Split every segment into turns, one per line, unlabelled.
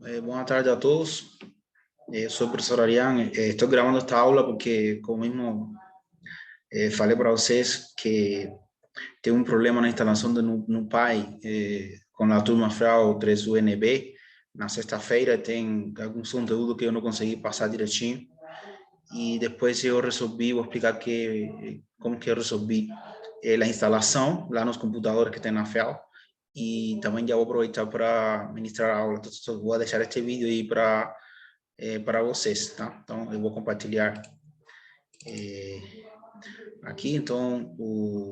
Buenas tardes a todos. Soy el profesor Arián. Estoy grabando esta aula porque, como mismo falei para vocês, que tengo un problema en la instalación de NumPy con la turma FRAU 3UNB. Na sexta-feira tem alguns conteúdos que eu não consegui passar direitinho. E depois eu resolvi, vou explicar como que eu resolvi a instalação lá nos computadores que tem na FEAL. E também já vou aproveitar para ministrar a aula. Então, vou deixar este vídeo aí para vocês, tá? Então, eu vou compartilhar aqui. Então,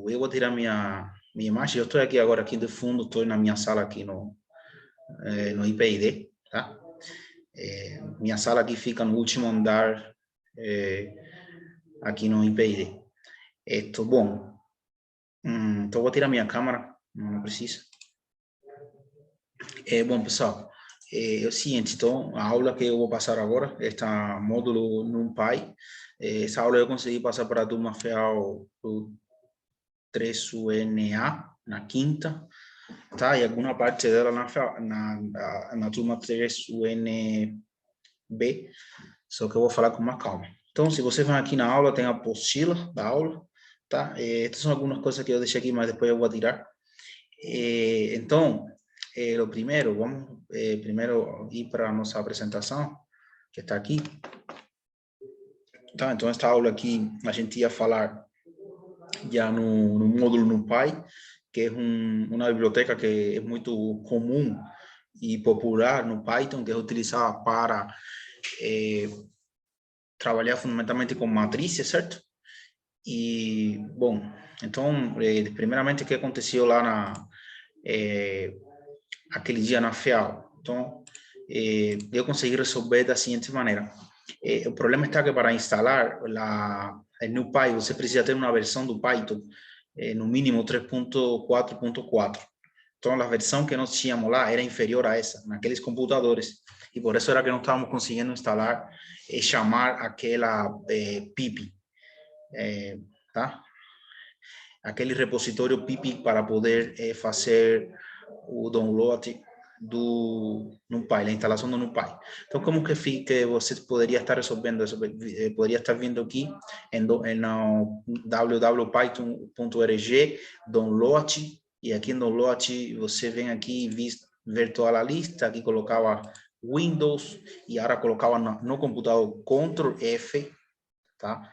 eu vou tirar minha imagem. Eu estou aqui agora, aqui de fundo, estou na minha sala aqui no IPID, tá? Minha sala aqui fica no último andar, aqui no IPID. Bom, então vou tirar minha câmera, não precisa. Bom, pessoal, é o seguinte, então, a aula que eu vou passar agora, este módulo NumPy, essa aula eu consegui passar para a turma FEAL 3UNA, na quinta, tá? E alguma parte dela na turma 3UNB, só que eu vou falar com mais calma. Então, se você vem aqui na aula, tem a apostila da aula, tá? Estas são algumas coisas que eu deixei aqui, mas depois eu vou tirar. Então, lo primero, vamos primeiro ir para a nossa apresentação, que está aqui. Tá? Então, esta aula aqui, a gente ia falar já no módulo NumPy, que é uma biblioteca que é muito comum e popular no Python, que é utilizada para trabalhar fundamentalmente com matrizes, certo? E, bom, então, primeiramente, o que aconteceu lá aquele dia na FEAL? Então, eu consegui resolver da seguinte maneira. O problema está que para instalar o NumPy, você precisa ter uma versão do Python, no mínimo 3.4.4. Então, a versão que nós tínhamos lá era inferior a essa, naqueles computadores. E por isso era que não estávamos conseguindo instalar e chamar aquela pip, tá? Aquele repositório pip para poder fazer o download do NumPy, a instalação do NumPy. Então, como que você poderia estar resolvendo isso? Poderia estar vindo aqui em www.python.org, download, e aqui no download você vem aqui e ver toda a lista, aqui colocava Windows, e agora colocava no computador Ctrl F, tá?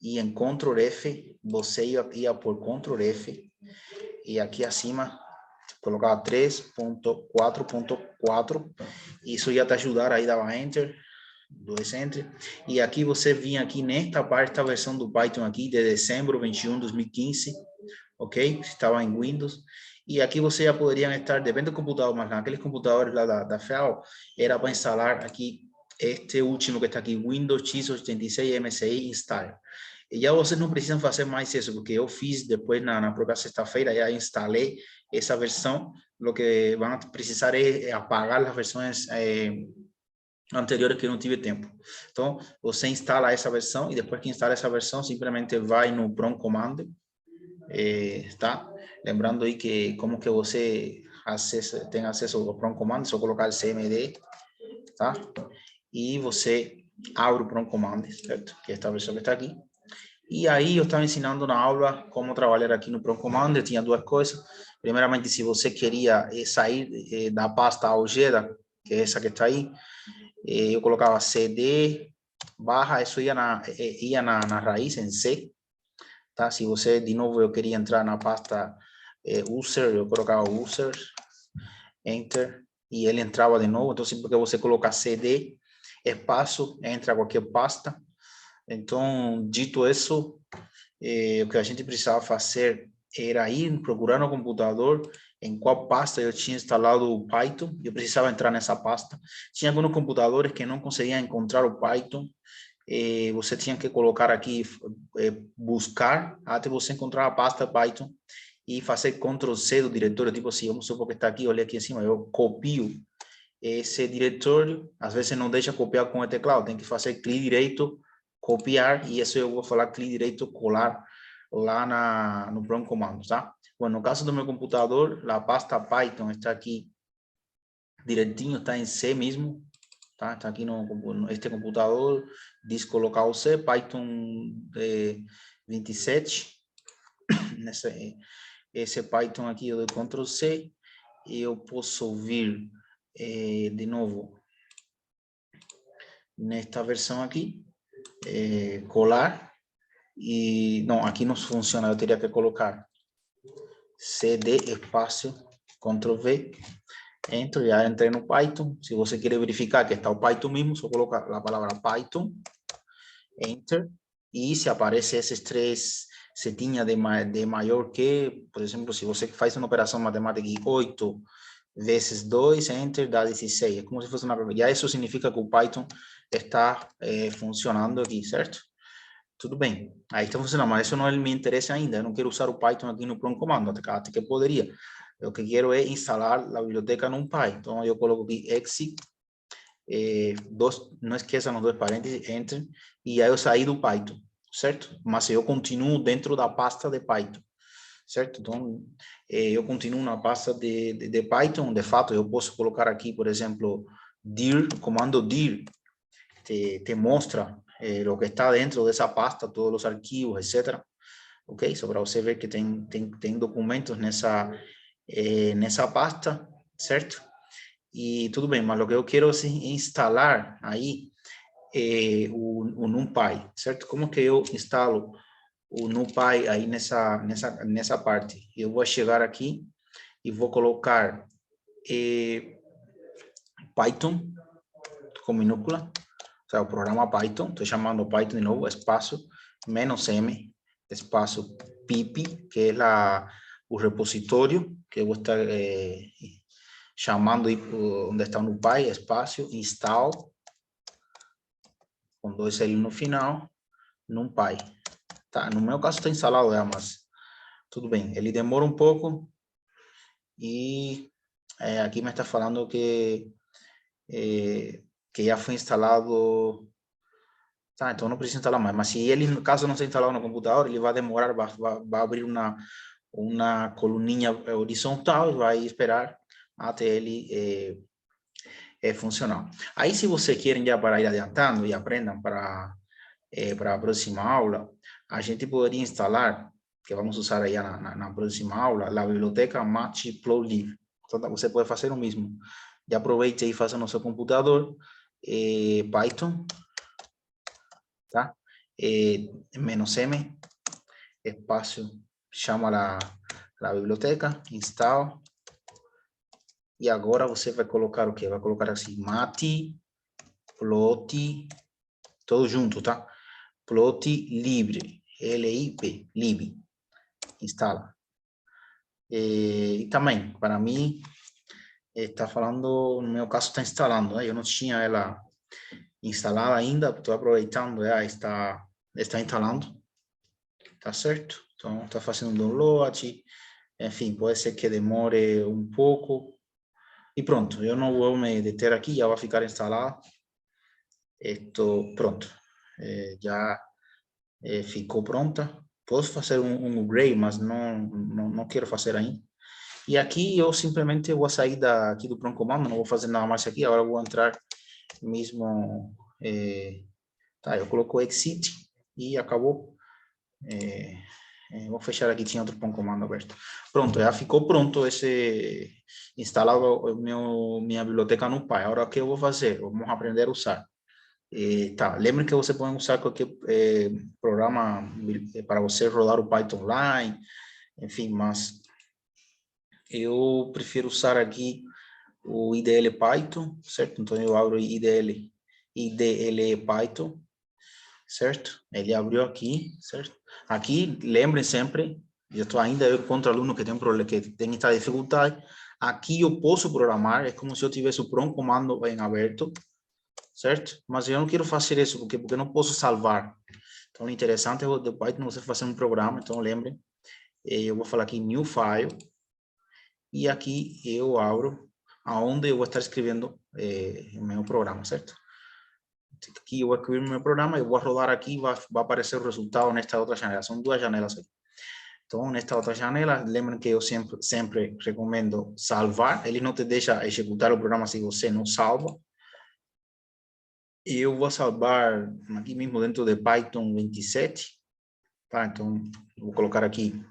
E em Ctrl F, você ia por Ctrl F, e aqui acima colocava 3.4.4, isso ia te ajudar, aí dava Enter, 2 Enter, e aqui você vinha aqui nesta parte, a versão do Python aqui, de dezembro 21, 2015, ok? Estava em Windows, e aqui você já poderia estar, depende do computador, mas naqueles computadores lá da FEAL, era para instalar aqui, este último que está aqui, Windows x86 MSI Install. E já vocês não precisam fazer mais isso, porque eu fiz depois na própria sexta-feira, já instalei essa versão. O que vão precisar é apagar as versões anteriores que não tive tempo. Então, você instala essa versão e depois que instala essa versão, simplesmente vai no Prom Command, tá? Lembrando aí que como que você tem acesso ao Prom Command, só colocar cmd, tá? E você abre o Prom Command, certo? Que é esta versão que está aqui. E aí eu estava ensinando na aula como trabalhar aqui no Prom Command. Tinha duas coisas. Primeiramente, se você queria sair da pasta Algeda, que é essa que está aí, eu colocava cd barra, isso ia na raiz em C, tá? Se você, de novo, eu queria entrar na pasta user, eu colocava user, enter, e ele entrava de novo. Então, sempre que você colocar cd, espaço, entra qualquer pasta. Então, dito isso, o que a gente precisava fazer era ir procurar no computador em qual pasta eu tinha instalado o Python. Eu precisava entrar nessa pasta. Tinha alguns computadores que não conseguiam encontrar o Python. Você tinha que colocar aqui, buscar, até você encontrar a pasta Python e fazer Ctrl+C do diretório. Tipo assim, vamos supor que está aqui, olha aqui em cima, eu copio esse diretório. Às vezes não deixa copiar com o teclado, tem que fazer clique direito, copiar, e isso eu vou falar clique direito, colar lá no Prom Command, tá? Bom, no caso do meu computador, a pasta Python está aqui direitinho, está em C mesmo, tá? Está aqui este computador, diz colocar o C, Python 27, esse Python aqui eu dou Ctrl C, e eu posso vir de novo nesta versão aqui, colar, e não, aqui não funciona, eu teria que colocar CD espaço, Ctrl V, entro, já entrei no Python. Se você quer verificar que está o Python mesmo, só coloca a palavra Python, enter, e se aparece esses três setinhas de maior que, por exemplo, se você faz uma operação matemática de 8 vezes 2, enter, dá 16. É como se fosse uma... Já isso significa que o Python está funcionando aqui, certo? Tudo bem, aí está funcionando, mas isso não me interessa ainda. Eu não quero usar o Python aqui no Prompt Command, até que poderia. O que quero é instalar a biblioteca NumPy. Então, eu coloco aqui exit, não esqueçam os dois parênteses, enter, e aí eu saí do Python, certo? Mas eu continuo dentro da pasta de Python, certo? Então, eu continuo na pasta de Python. De fato, eu posso colocar aqui, por exemplo, dir, o comando dir, te mostra o que está dentro dessa pasta, todos os arquivos, etc. Ok? Só para você ver que tem documentos nessa pasta, certo? E tudo bem, mas o que eu quero assim, instalar aí é o NumPy, certo? Como que eu instalo o NumPy aí nessa parte? Eu vou chegar aqui e vou colocar Python com minúscula, o sea, o programa Python, estou chamando Python de novo, espaço, -m, espaço pip, que é o repositório que eu vou estar chamando onde está o NumPy, espaço, install, com 2 L no final, NumPy. Tá, no meu caso está instalado já, mas tudo bem, ele demora um pouco e aqui me está falando que já foi instalado. Tá, então não precisa instalar mais. Mas se ele, no caso, não ser instalado no computador, ele vai demorar, vai abrir uma coluninha horizontal e vai esperar até ele funcionar. Aí, se você querem já para ir adiantando e aprendam para a próxima aula, a gente poderia instalar, que vamos usar aí na próxima aula, a biblioteca Matplotlib. Então, você pode fazer o mesmo. Já aproveite e faça no seu computador Python, tá? -m, espaço, chama a biblioteca, install, e agora você vai colocar o quê? Vai colocar assim, matplotlib, todo junto, tá? Plotlib, L-I-B, lib, instala. E também, para mim, está falando, no meu caso está instalando, né? Eu não tinha ela instalada ainda, estou aproveitando, já está instalando, tá certo? Então, está fazendo download, enfim, pode ser que demore um pouco. E pronto, eu não vou me deter aqui, já vai ficar instalado. Pronto, já ficou pronta. Posso fazer um upgrade, mas não quero fazer ainda. E aqui eu simplesmente vou sair aqui do Prompt Command, não vou fazer nada mais aqui. Agora eu vou entrar mesmo. Tá, eu coloco exit e acabou. Vou fechar aqui, tinha outro Prompt Command aberto. Pronto, já ficou pronto instalado minha biblioteca NumPy. Agora o que eu vou fazer? Vamos aprender a usar. Tá, lembre que você pode usar qualquer programa para você rodar o Python online, enfim, mas eu prefiro usar aqui o IDL Python, certo? Então eu abro IDL Python, certo? Ele abriu aqui, certo? Aqui, lembrem sempre, eu estou ainda contra aluno que tem problema, que tem esta dificuldade. Aqui eu posso programar, é como se eu tivesse o Prompt Command em aberto, certo? Mas eu não quero fazer isso, porque eu não posso salvar. Então, o interessante é o Python você fazer um programa, então lembrem, eu vou falar aqui New File, e aqui eu abro aonde eu vou estar escrevendo o meu programa, certo? Aqui eu vou escrever o meu programa, eu vou rodar aqui, vai aparecer o resultado nesta outra janela, são duas janelas aqui. Então, nesta outra janela, lembrem que eu sempre recomendo salvar. Ele não te deixa executar o programa se você não salva. E eu vou salvar aqui mesmo dentro de Python 27. Tá? Então, vou colocar aqui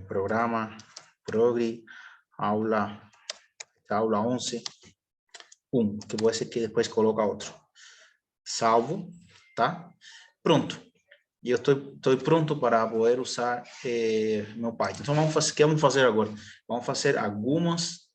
programa, progri, aula 11. Que pode ser que depois coloca outro. Salvo, tá? Pronto. E eu estou pronto para poder usar meu Python. Então, o que vamos fazer agora? Vamos fazer algumas,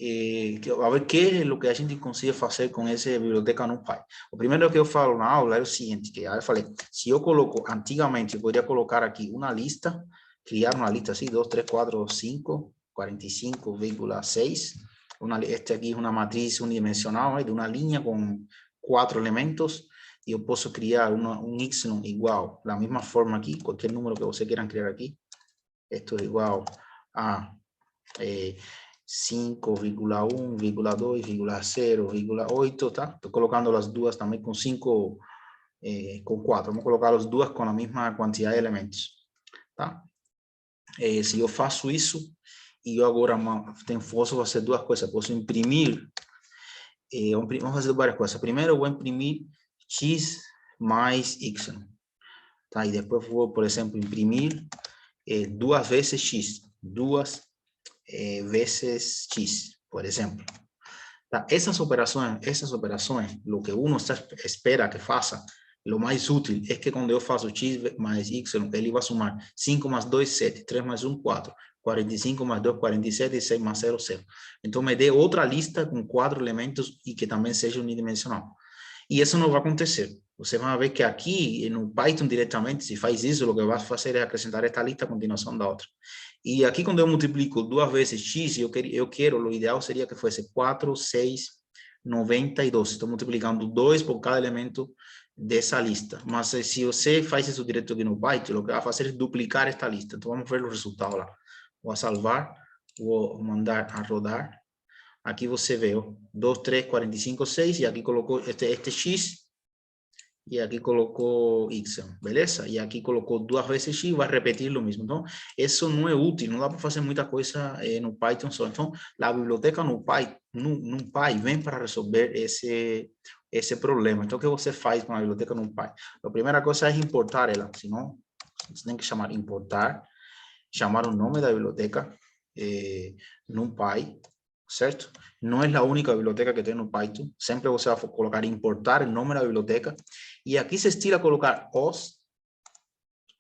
a ver que é o que a gente consegue fazer com essa biblioteca NumPy. O primeiro que eu falo na aula é o seguinte, que eu falei, se eu coloco, antigamente, eu poderia colocar aqui uma lista, criar uma lista assim, 2, 3, 4, 5, 45,6. Este aqui é uma matriz unidimensional, de uma linha com 4 elementos, e eu posso criar um y igual, da mesma forma aqui, qualquer número que você queira criar aqui, isto é igual a 5,1,2,0,8, tá? Estou colocando as duas também com 5, com 4, vamos colocar as duas com a mesma quantidade de elementos, tá? Se eu faço isso, e eu agora posso fazer duas coisas, posso imprimir, vamos fazer várias coisas. Primeiro eu vou imprimir x mais y, tá? E depois vou, por exemplo, imprimir 2 vezes x, 2 vezes x, por exemplo. Tá? Essas operações, o que uno espera que faça, o mais útil é que quando eu faço x mais y, ele vai somar 5 mais 2, 7, 3 mais 1, 4, 45 mais 2, 47, e 6 mais 0, 0. Então, me dê outra lista com 4 elementos e que também seja unidimensional. E isso não vai acontecer. Você vai ver que aqui, no Python diretamente, se faz isso, o que vai fazer é acrescentar esta lista a continuação da outra. E aqui, quando eu multiplico 2 vezes x, eu quero, o ideal seria que fosse 4, 6, 92. Estou multiplicando 2 por cada elemento dessa lista. Mas se você faz isso direto aqui no Python, o que vai fazer é duplicar esta lista. Então, vamos ver o resultado lá. Vou salvar, vou mandar a rodar. Aqui você vê, ó, 2, 3, 45, 6, e aqui colocou este x, e aqui colocou y, beleza? E aqui colocou 2 vezes x, vai repetir o mesmo. Então, isso não é útil, não dá para fazer muita coisa no Python só. Então, a biblioteca NumPy vem para resolver esse problema. Então, o que você faz com a biblioteca NumPy? A primeira coisa é importar ela, senão você tem que chamar importar, chamar o nome da biblioteca, NumPy, certo? Não é a única biblioteca que tem no Python. Sempre você vai colocar importar o nome da biblioteca. E aqui se estila colocar os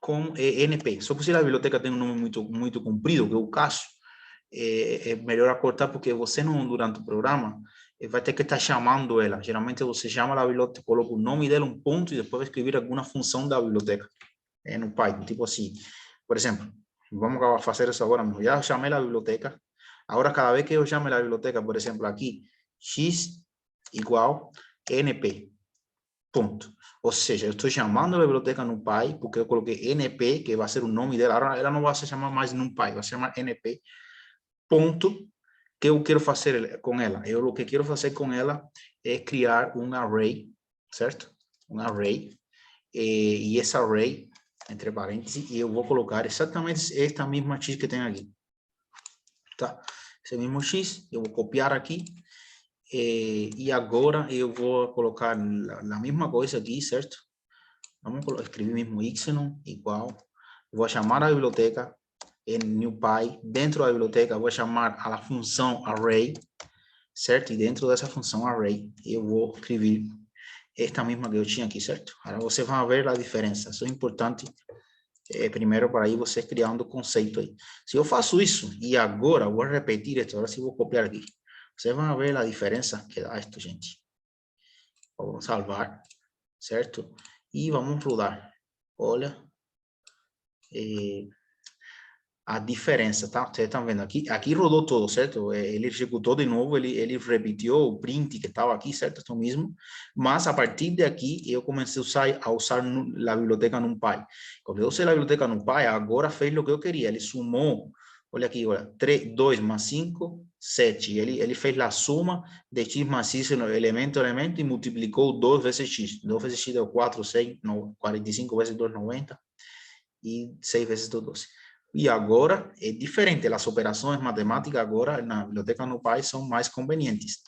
com NP. Só que se a biblioteca tem um nome muito comprido, que é o caso, é melhor acortar, porque você não, durante o programa, vai ter que estar chamando ela. Geralmente você chama a biblioteca, coloca o nome dela, um ponto, e depois vai escrever alguma função da biblioteca no Python. Tipo assim, por exemplo, vamos fazer isso agora mesmo. Já chamei a biblioteca. Agora, cada vez que eu chame a biblioteca, por exemplo, aqui, x igual np, ponto. Ou seja, eu estou chamando a biblioteca NumPy, porque eu coloquei np, que vai ser o nome dela. Agora, ela não vai se chamar mais NumPy, vai se chamar np, ponto, que eu quero fazer com ela. O que quero fazer com ela é criar um array, certo? Um array. E esse array, entre parênteses, e eu vou colocar exatamente esta mesma x que tem aqui. Tá? Esse mesmo x, eu vou copiar aqui, e agora eu vou colocar a mesma coisa aqui, certo? Vamos escrever mesmo y igual, vou chamar a biblioteca em NumPy, dentro da biblioteca vou chamar a função array, certo? E dentro dessa função array eu vou escrever esta mesma que eu tinha aqui, certo? Agora você vai ver a diferença, isso é importante. Primeiro, para aí você criando o conceito aí. Se eu faço isso e agora vou repetir isso, agora sim vou copiar aqui. Vocês vão ver a diferença que dá isto, gente. Vamos salvar, certo? E vamos rodar. Olha a diferença, tá? Vocês estão vendo aqui? Aqui rodou todo, certo? Ele executou de novo, ele repetiu o print que estava aqui, certo? Isso mesmo. Mas a partir de aqui, eu comecei a usar a biblioteca NumPy. Quando eu usei a biblioteca NumPy, agora fez o que eu queria. Ele sumou, olha aqui, olha, 2 mais 5, 7. Ele fez a suma de x mais y, elemento a elemento, e multiplicou 2 vezes x. 2 vezes x deu 4, 6, 45 vezes 2, 90. e 6 vezes do 12. E agora é diferente, as operações matemáticas agora na biblioteca NumPy são mais convenientes,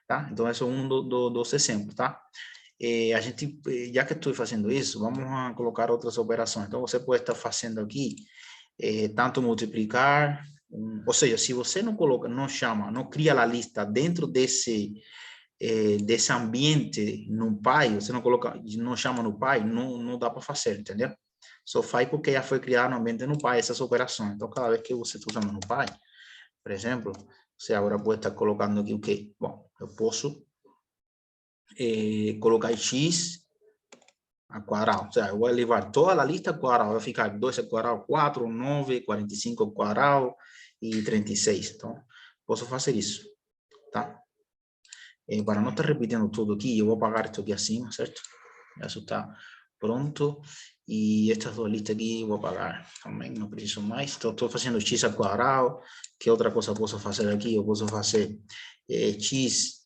tá? Então, esse é um dos exemplos, tá? A gente, já que estou fazendo isso, vamos a colocar outras operações. Então, você pode estar fazendo aqui, tanto multiplicar, ou seja, se você não coloca, não chama, não cria a lista dentro desse ambiente NumPy, você não coloca, não chama NumPy, não dá para fazer, entendeu? Só faz porque já foi criado no ambiente NumPy essas operações. Então, cada vez que você está usando NumPy, por exemplo, você agora pode estar colocando aqui o quê? Bom, eu posso colocar x a quadrado. O sea, eu vou levar toda a lista ao quadrado. Vai ficar 2 ao quadrado, 4, 9, 45 ao quadrado e 36. Então, posso fazer isso, tá? Para não estar repetindo tudo aqui, eu vou apagar isso aqui acima, certo? Isso está pronto. E estas duas listas aqui eu vou apagar também, não preciso mais. Então, estou fazendo x ao quadrado. Que outra coisa posso fazer aqui? Eu posso fazer x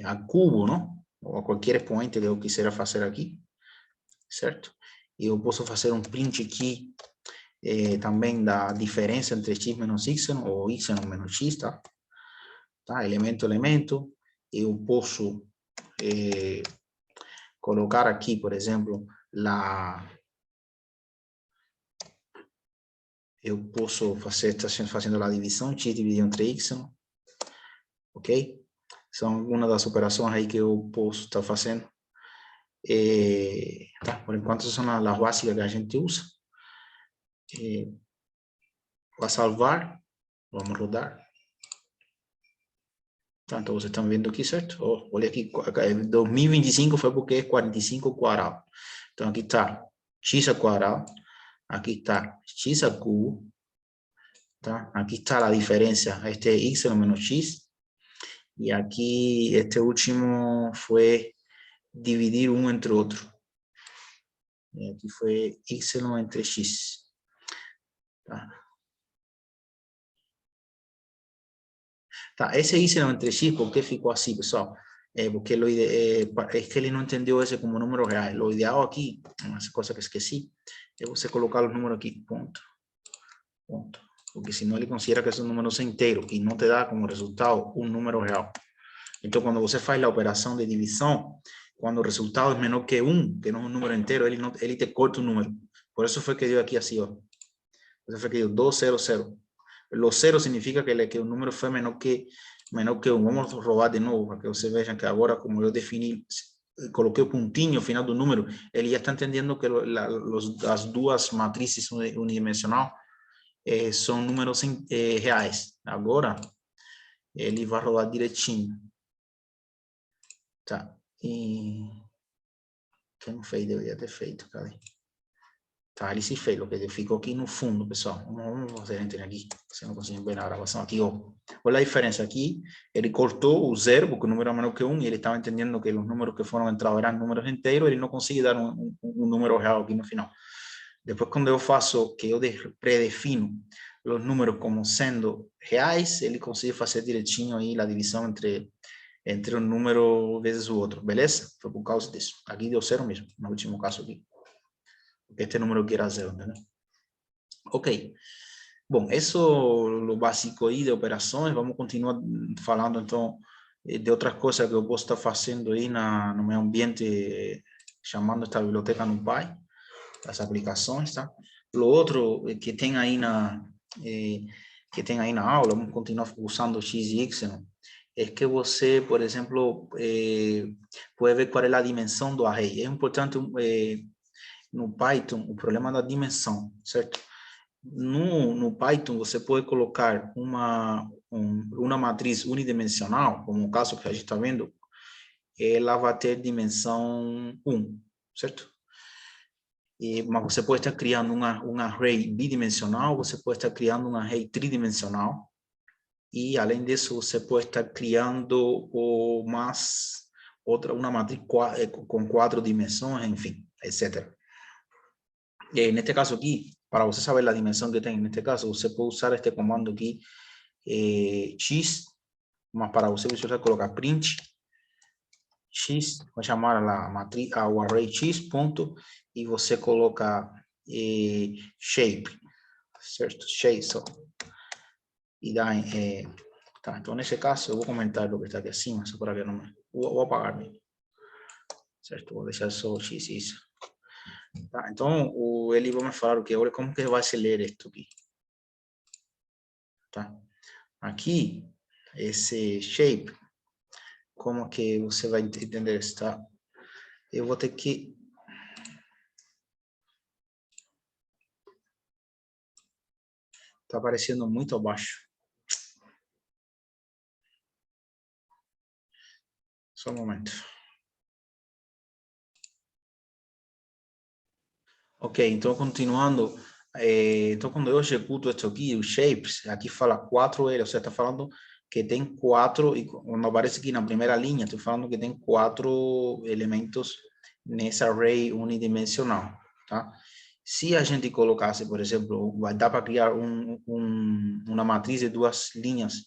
a cubo, não? Ou a qualquer expoente que eu quiser fazer aqui, certo? E eu posso fazer um print aqui também da diferença entre x menos y, ou y menos x, tá? Elemento, elemento. Eu posso colocar aqui, por exemplo, eu posso fazer, está fazendo a divisão, x dividido entre y, ok? São algumas das operações aí que eu posso estar fazendo. Por enquanto são as básicas que a gente usa. Vou salvar, vamos rodar. Então, vocês estão vendo aqui, certo? Olha aqui, 2025 foi porque é 45 ao quadrado. Então, aqui está x ao quadrado, aqui está x ao cubo, tá? Aqui está a diferença, este é y menos x, e aqui este último foi dividir um entre outro. E aqui foi y entre x. Tá, esse y entre x, por que ficou assim, pessoal? Porque é que ele não entendeu esse como número real. O ideal aqui, uma coisa que esqueci, é você colocar os números aqui, ponto, ponto. Porque senão ele considera que esses números são inteiros e não te dá como resultado um número real. Então, quando você faz a operação de divisão, quando o resultado é menor que 1, que não é um número inteiro, ele te corta o número. Por isso foi que deu aqui assim, ó. Por isso foi que deu 200. Los ceros significa que o número foi menor que 1. Vamos robar de novo, para que vocês vejam que agora, como eu defini, coloquei o pontinho no final do número, ele já está entendendo que as duas matrizes unidimensional são números reais. Agora, ele vai rodar direitinho. Tá. E quem não fez, deveria ter feito, cadê? Tá, ele se fez, o que ficou aqui no fundo, pessoal. Vamos fazer entender aqui, você não consegue ver na gravação aqui, ó. Olha a diferença aqui, ele cortou o 0, porque o número é menor que 1, e ele estava entendendo que os números que foram entrados eram números inteiros, ele não conseguia dar um número real aqui no final. Depois, quando eu faço, que eu predefino os números como sendo reais, ele consegue fazer direitinho aí a divisão entre um número vezes o outro, beleza? Foi por causa disso. Aqui deu 0 mesmo, no último caso aqui. Este número aqui era 0, entendeu? Ok. Bom, isso é o básico aí de operações. Vamos continuar falando, então, de outras coisas que eu posso estar fazendo aí no meu ambiente, chamando esta biblioteca NumPy, as aplicações, tá? O outro que tem aí na aula, vamos continuar usando X e Y, é que você, por exemplo, pode ver qual é a dimensão do array. É importante, no Python, o problema da dimensão, certo? No Python, você pode colocar uma matriz unidimensional, como o caso que a gente está vendo, ela vai ter dimensão 1, certo? Mas você pode estar criando um array bidimensional, você pode estar criando um array tridimensional, e além disso, você pode estar criando uma matriz com 4 dimensões, enfim, etc. Neste caso aqui, para você saber a dimensão que tem, neste caso, você pode usar este comando aqui, x, mas para você visualizar, colocar print x, vai chamar a matriz, ao array x, ponto, e você coloca shape, certo? Shape só. E dá, tá, então nesse caso eu vou comentar o que está aqui acima, só para que não me... Vou apagar mesmo. Certo? Vou deixar só o X isso. Tá, então ele vai me falar o que? Olha como que vai se ler isto aqui. Tá? Aqui, esse shape, como que você vai entender isso, tá? Eu vou ter que... Tá aparecendo muito abaixo. Só um momento. Ok, então continuando, então quando eu executo isso aqui, os shapes, aqui fala 4L, ou seja, está falando que tem 4, e quando aparece aqui na primeira linha, estou falando que tem 4 elementos nessa array unidimensional, tá? Se a gente colocasse, por exemplo, vai dar para criar uma matriz de 2 linhas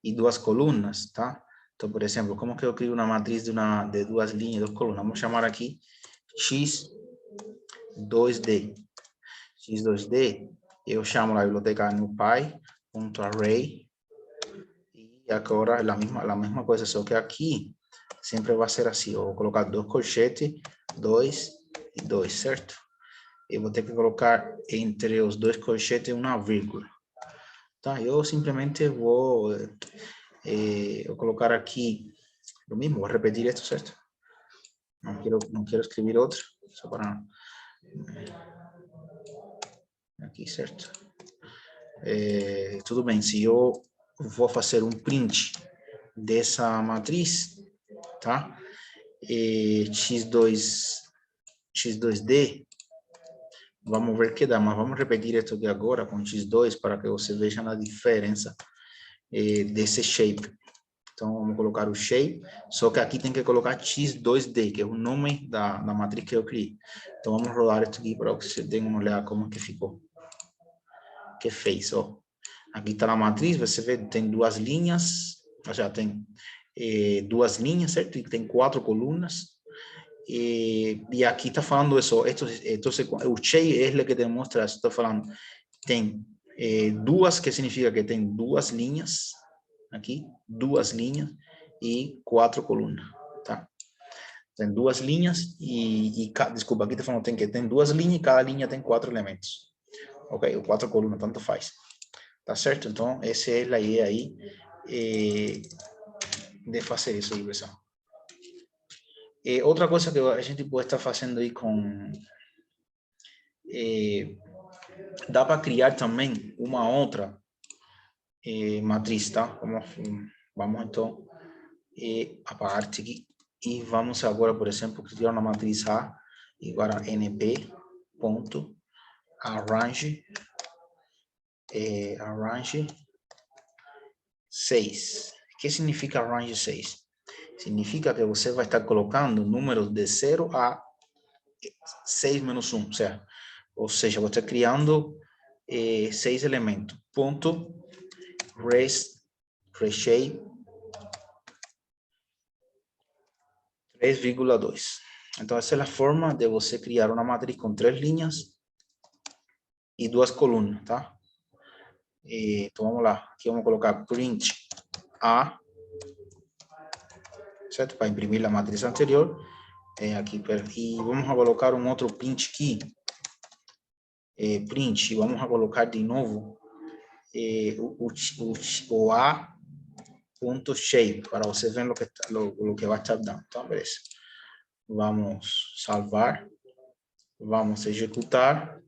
e 2 colunas, tá? Então, por exemplo, como que eu crio uma matriz de 2 linhas, 2 colunas? Vamos chamar aqui X2D. X2D, eu chamo a biblioteca NumPy.array e agora a mesma coisa, só que aqui sempre vai ser assim, eu vou colocar 2 colchetes, 2 e 2, certo? Eu vou ter que colocar entre os 2 colchetes uma vírgula. Tá, eu simplesmente vou colocar aqui o mesmo, vou repetir isso, certo? Não quero escrever outro, só para... Aqui, certo? Tudo bem, se eu vou fazer um print dessa matriz, tá? X2D, vamos ver que dá, mas vamos repetir isso aqui agora com X2 para que você veja a diferença desse shape. Então, vamos colocar o shape, só que aqui tem que colocar X2D, que é o nome da matriz que eu criei. Então, vamos rodar isso aqui para que você tenha uma olhada como que ficou. Que fez, ó. Aqui está a matriz, você vê, tem 2 linhas, já tem 2 linhas, certo? E tem 4 colunas. E aqui está falando isso, o shape é o que demonstra, estou falando, tem 2, que significa que tem 2 linhas, aqui, 2 linhas e 4 colunas, tá? Tem 2 linhas desculpa, aqui está falando que tem 2 linhas e cada linha tem 4 elementos. Ok, ou 4 colunas, tanto faz. Tá certo? Então, essa é a ideia aí de fazer isso aí, pessoal. Outra coisa que a gente pode estar fazendo aí com... dá para criar também uma outra matriz, tá? Vamos então apagar aqui e vamos agora, por exemplo, criar uma matriz A igual a np.arrange 6. O que significa arrange 6? Significa que você vai estar colocando números de 0 a 6 menos 1, certo? Ou seja, você está criando 6 elementos. Ponto, reshape 3,2. Então, essa é a forma de você criar uma matriz com 3 linhas e 2 colunas, tá? Então, vamos lá. Aqui vamos colocar print A, certo? Para imprimir a matriz anterior. Aqui, e vamos colocar um outro print aqui. Print, e vamos colocar de novo o A.shape, para você ver o que vai estar dando. Então, beleza. Vamos salvar. Vamos executar.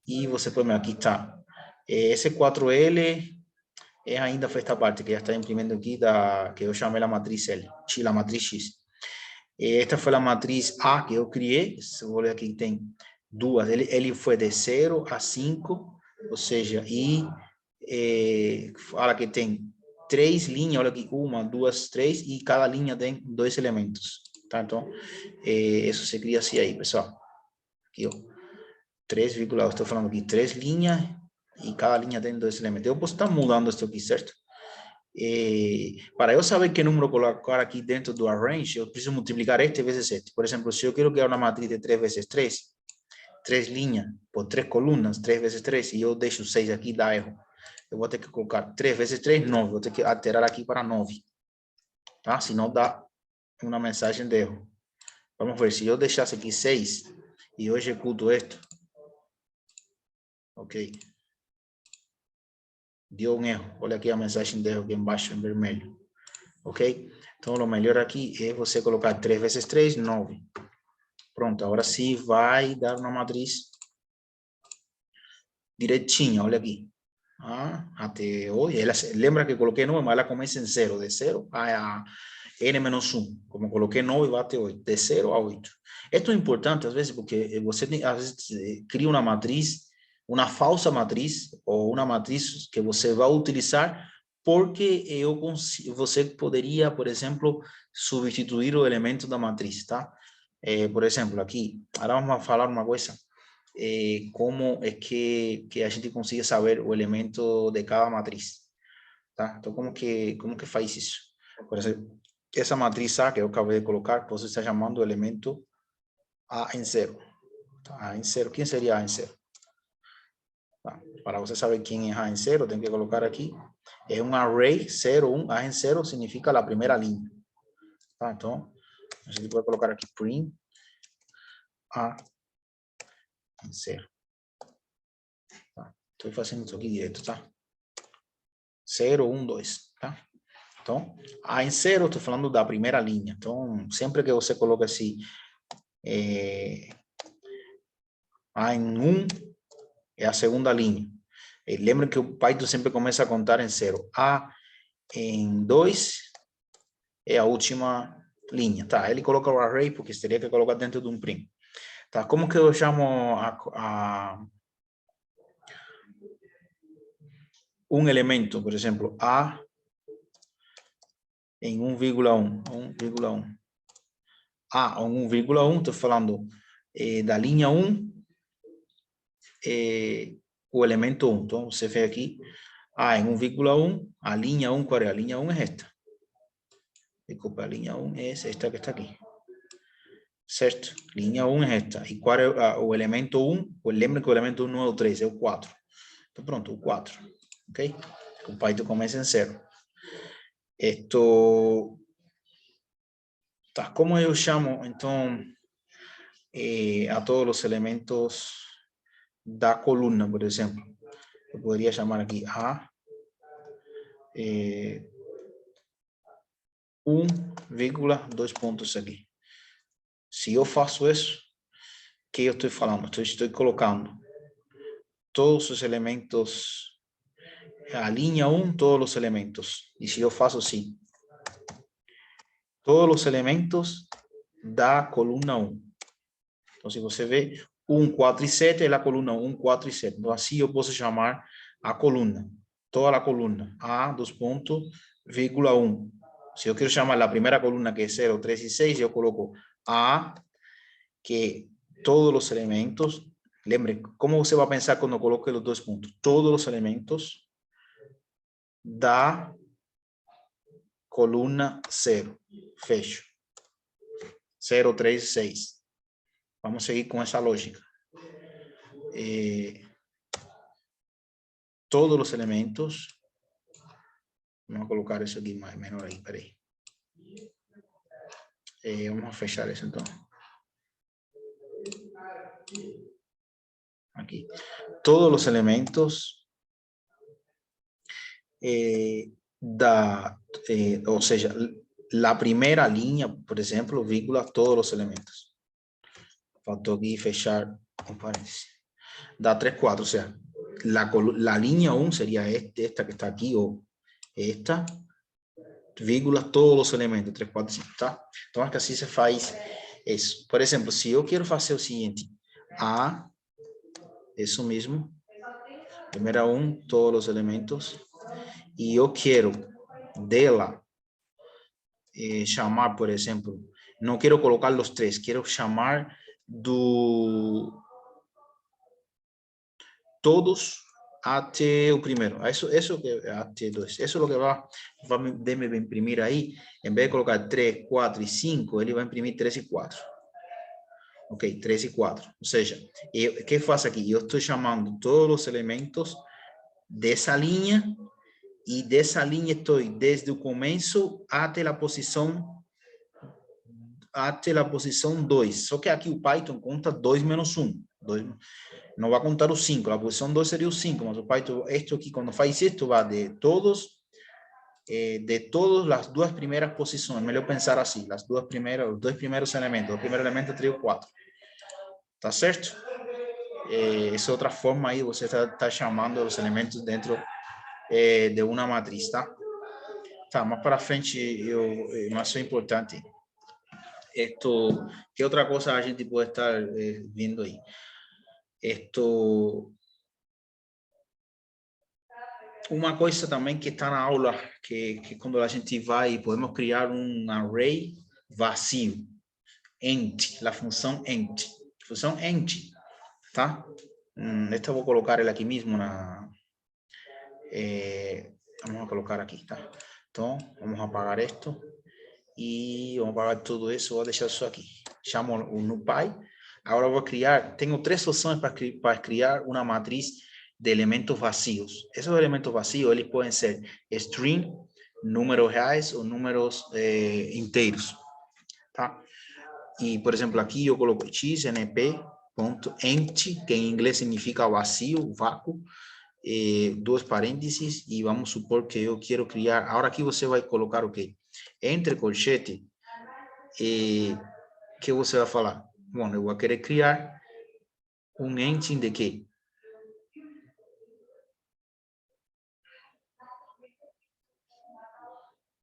E você põe aqui, tá. Esse 4L ainda faz esta parte que já está imprimindo aqui, que eu chamei a matriz L, a matriz X. Esta foi a matriz A que eu criei. Se eu olhar aqui, tem 2. Ele foi de 0 a 5, ou seja, fala que tem 3 linhas, olha aqui, 1, 2, 3, e cada linha tem 2 elementos, tá? Então, isso se cria assim aí, pessoal. Aqui, ó, 3, estou falando aqui, 3 linhas, e cada linha tem 2 elementos. Eu posso estar mudando isso aqui, certo? Para eu saber que número colocar aqui dentro do arrange, eu preciso multiplicar este vezes 7. Por exemplo, se eu quero criar uma matriz de 3 vezes 3, 3 linhas por 3 colunas, 3 vezes 3, e eu deixo 6 aqui, dá erro. Eu vou ter que colocar 3 vezes 3, 9. Vou ter que alterar aqui para 9. Tá? Senão dá uma mensagem de erro. Vamos ver, se eu deixasse aqui 6 e eu executo esto. Ok. Deu um erro. Olha aqui a mensagem de erro aqui embaixo, em vermelho. Ok? Então, o melhor aqui é você colocar 3 vezes 3, 9. Pronto, agora sim vai dar uma matriz direitinha, olha aqui. Até hoje, lembra que coloquei 9, mas ela começa em 0, de 0 a n-1. Como coloquei 9, vai até 8, de 0 a 8. Isso é importante, às vezes, porque você às vezes, cria uma matriz, uma falsa matriz, ou uma matriz que você vai utilizar, porque você poderia, por exemplo, substituir o elemento da matriz, tá? Por exemplo, aqui, agora vamos falar uma coisa. Como é que a gente consiga saber o elemento de cada matriz, tá? Então, como que faz isso? Por exemplo, essa matriz A que eu acabei de colocar, você está chamando o elemento A em 0. Tá? A em 0, quem seria A em 0? Tá? Para você saber quem é A em 0, tem que colocar aqui. É um array 0, 1, A em 0 significa a primeira linha. Tá? Então, a gente pode colocar aqui print A em 0. Tá? Estou fazendo isso aqui direto, tá? 0, 1, 2, tá? Então, A em 0, estou falando da primeira linha. Então, sempre que você coloca assim, A em 1 é a segunda linha. Lembra que o Python sempre começa a contar em 0. A em 2 é a última linha. Tá, ele coloca o array porque teria que colocar dentro de um print. Tá, como que eu chamo um elemento, por exemplo, A em 1,1. 1,1. A em 1,1, estou falando da linha 1, o elemento 1. Então, você vê aqui, A em 1,1, a linha 1, qual é? A linha 1 é esta. Desculpa, a linha 1 é esta que está aqui. Certo? Linha 1 é esta. E qual é o elemento 1? Lembra que o elemento 1 não é o 3, é o 4. Então, pronto, o 4. Ok? O Python começa em 0. Tá, como eu chamo, então, a todos os elementos da coluna, por exemplo? Eu poderia chamar aqui A 1,2 pontos aqui. Se eu faço isso, o que eu estou falando? Estou colocando todos os elementos, a linha 1, todos os elementos. E se eu faço assim, todos os elementos da coluna 1. Então, se você vê, 1, 4 e 7 é a coluna 1, 4 e 7. Então, assim eu posso chamar a coluna, toda a coluna, A, 2 pontos, vírgula 1. Se eu quero chamar a primeira coluna, que é 0, 3 e 6, eu coloco A, que todos os elementos, lembre, como você vai pensar quando coloque os 2 pontos? Todos os elementos da coluna 0. Fecho. 0, 3, 6. Vamos seguir com essa lógica. Todos os elementos. Vamos colocar isso aqui mais menor aí, peraí. Vamos fechar isso então. Aqui. Todos os elementos ou seja, a primeira linha, por exemplo, vírgula, todos os elementos. Faltou aqui fechar um parênteses. Dá 3, 4, ou seja, la linha 1 seria esta que está aqui, ou esta, vírgula, todos os elementos, 3, 4, 5, tá? Então, acho que assim se faz isso. Por exemplo, se eu quero fazer o seguinte, A, isso mesmo, primeira 1, todos os elementos, e eu quero dela chamar, por exemplo, não quero colocar os 3, quero chamar todos até o primeiro. Isso que até 2. Isso é o que vai imprimir aí. Em vez de colocar 3, 4 e 5, ele vai imprimir 3 e 4. Ok, 3 e 4. Ou seja, o que faço aqui? Eu estou chamando todos os elementos dessa linha e dessa linha estou desde o começo até a posição 2. Só que aqui o Python conta 2 menos 1. Não vai contar o 5. A posição 2 seria o 5, mas o Python, esto aqui, quando faz isto, vai de todas as duas primeiras posições. Melhor pensar assim, os dois primeiros elementos. O primeiro elemento é 3 ou 4. Tá certo? Essa é outra forma aí, você está chamando os elementos dentro de uma matriz, tá? Tá, mais para frente, mais importante, que outra coisa a gente pode estar vindo aí? Uma coisa também que está na aula, que quando a gente vai, podemos criar um array vazio, empty, a função empty. Função empty, tá? Esta eu vou colocar ele aqui mesmo vamos a colocar aqui, tá? Então, vamos a apagar esto e vamos apagar tudo isso, vou deixar isso aqui. Chamo o NumPy. Agora vou criar, tenho 3 opções para criar uma matriz de elementos vazios. Esses elementos vazios, eles podem ser string, números reais ou números inteiros, tá? E, por exemplo, aqui eu coloco xnp.empty, que em inglês significa vazio, vácuo, 2 parênteses, e vamos supor que eu quero criar, agora aqui você vai colocar o quê? Entre colchete, que você vai falar? Bom, eu vou querer criar um empty de quê?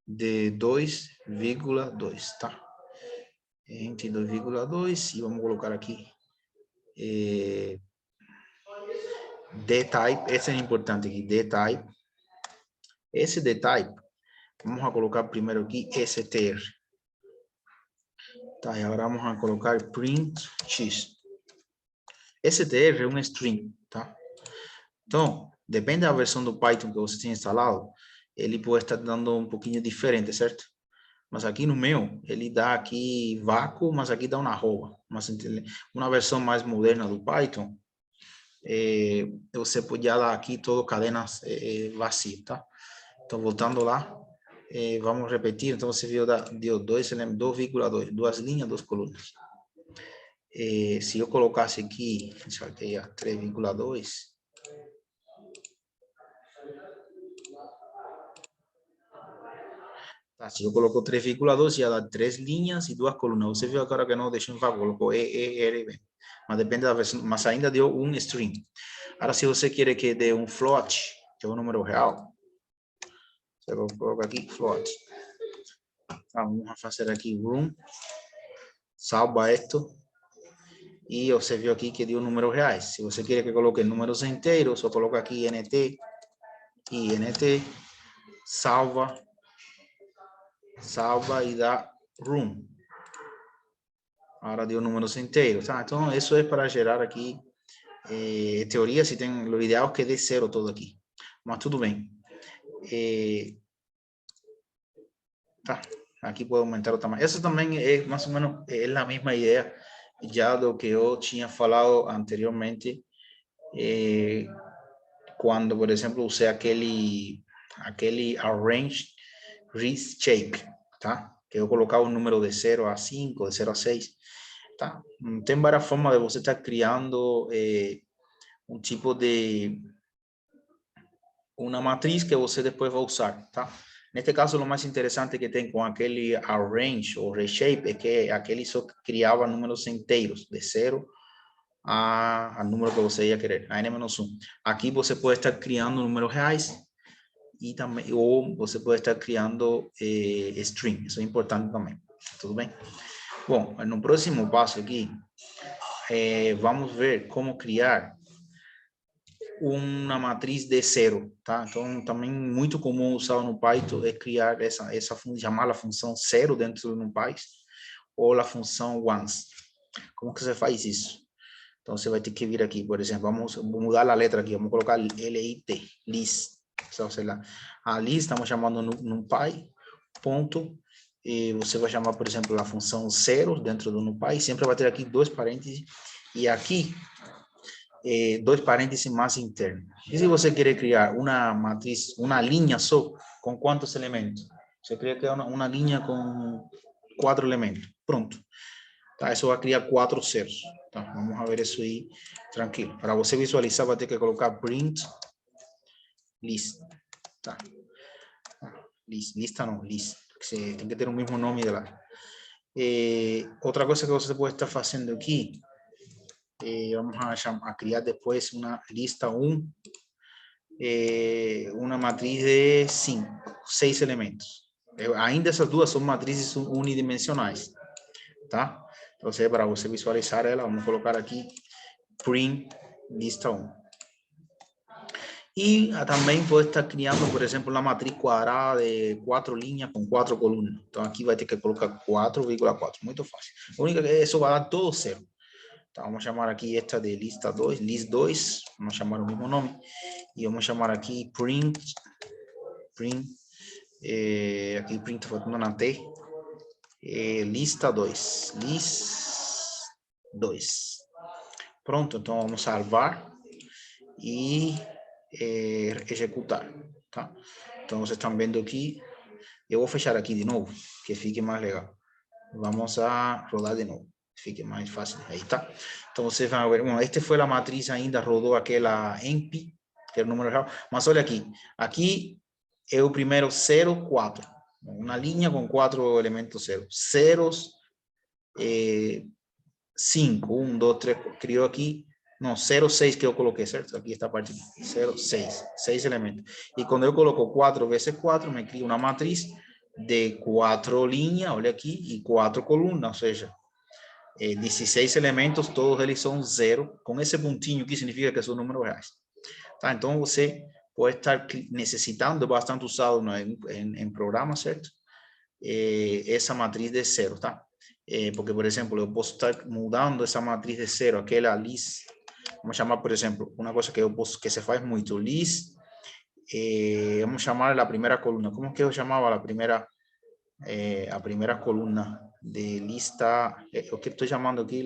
De 2,2, tá? Empty 2,2, e vamos colocar aqui dtype, esse é importante aqui, dtype. Esse dtype, vamos a colocar primeiro aqui str. Tá, e agora vamos a colocar print x. str é um string, tá? Então, depende da versão do Python que você tem instalado, ele pode estar dando um pouquinho diferente, certo? Mas aqui no meu, ele dá aqui vácuo, mas aqui dá uma arroba. Mas uma versão mais moderna do Python, você podia dar aqui todo cadenas vazias, tá? Então, voltando lá, vamos repetir. Então, você viu, deu 2,2, 2 linhas, 2 colunas. Se eu colocasse aqui, deixa eu ver, 3,2, tá, se eu coloco 3,2, ia dar 3 linhas e 2 colunas. Você viu agora que não deixou em vácuo, colocou ERB. Mas depende da versão, mas ainda deu um string. Agora, se você quer que dê um float, que é um número real, você coloca aqui float. Tá, vamos fazer aqui room, salva esto, e você viu aqui que deu números reais. Se você quer que coloque números inteiros, só coloca aqui int, salva e dá room. Agora deu números inteiros, tá? Então, isso é para gerar aqui, teoria, se tem, o ideal é que dê zero todo aqui. Mas tudo bem. Tá, aqui pode aumentar o tamanho. Essa também é mais ou menos a mesma ideia já do que eu tinha falado anteriormente, quando, por exemplo, usei aquele arrange reshape, tá? Que eu colocava um número de 0 a 5, de 0 a 6, tá? Tem várias formas de você estar criando um tipo de uma matriz que você depois vai usar, tá? Neste caso, o mais interessante que tem com aquele arrange ou reshape é que aquele só criava números inteiros, de 0 a número que você ia querer, a n-1. Aqui você pode estar criando números reais e também, ou você pode estar criando string, isso é importante também, tudo bem? Bom, no próximo passo aqui, vamos ver como criar uma matriz de zero, tá? Então, também muito comum usar no Python é criar chamar a função zero dentro do NumPy ou a função once. Como que você faz isso? Então, você vai ter que vir aqui, por exemplo, vamos mudar a letra aqui, vamos colocar LIT, list. Então, sei lá, ali estamos chamando NumPy, ponto, você vai chamar, por exemplo, a função zeros dentro do NumPy, sempre vai ter aqui 2 parênteses, e aqui 2 parênteses mais internos. E se você quer criar uma matriz, uma linha só, com quantos elementos? Você quer criar uma linha com 4 elementos. Pronto. Tá, isso vai criar 4 zeros. Tá, vamos ver isso aí tranquilo. Para você visualizar, vai ter que colocar print list. Tá. Lista não, list. Você tem que ter o mesmo nome dela. Outra coisa que você pode estar fazendo aqui, vamos a criar depois uma lista 1, uma matriz de 6 elementos. Ainda essas duas são matrizes unidimensionais, tá? Então, para você visualizar ela, vamos colocar aqui print lista 1. E também pode estar criando, por exemplo, uma matriz quadrada de 4 linhas com 4 colunas. Então, aqui vai ter que colocar 4,4. Muito fácil. A única que isso vai dar todo zero. Então, vamos chamar aqui esta de lista 2, list 2. Vamos chamar o mesmo nome. E vamos chamar aqui print. Aqui print faltando na T. Lista 2. List 2. Pronto, então vamos salvar. E executar, tá? Então, vocês estão vendo aqui. Eu vou fechar aqui de novo, que fique mais legal. Vamos a rodar de novo, fique mais fácil. Aí tá. Então, vocês vão ver. Bom, este foi a matriz ainda, rodou aquela EMP, que é o número real. Mas olha aqui. Aqui é o primeiro 0, 4. Uma linha com 4 elementos zeros. Zeros, 5, 1, 2, 3, criou aqui. Não, 0, 6 que eu coloquei, certo? Aqui está a parte 0, 6. 6 elementos. E quando eu coloco 4 vezes 4, me cria uma matriz de 4 linhas, olha aqui, e 4 colunas, ou seja, 16 elementos, todos eles são 0. Com esse pontinho que significa que são números reais. Tá? Então, você pode estar necessitando, bastante usado em programas, certo? Essa matriz de 0, tá? Porque, por exemplo, eu posso estar mudando essa matriz de 0, aquela list. Vamos chamar, por exemplo, uma coisa que se faz muito, list, vamos chamar a primeira coluna. Como que eu chamava a primeira coluna de lista? O que estou chamando aqui,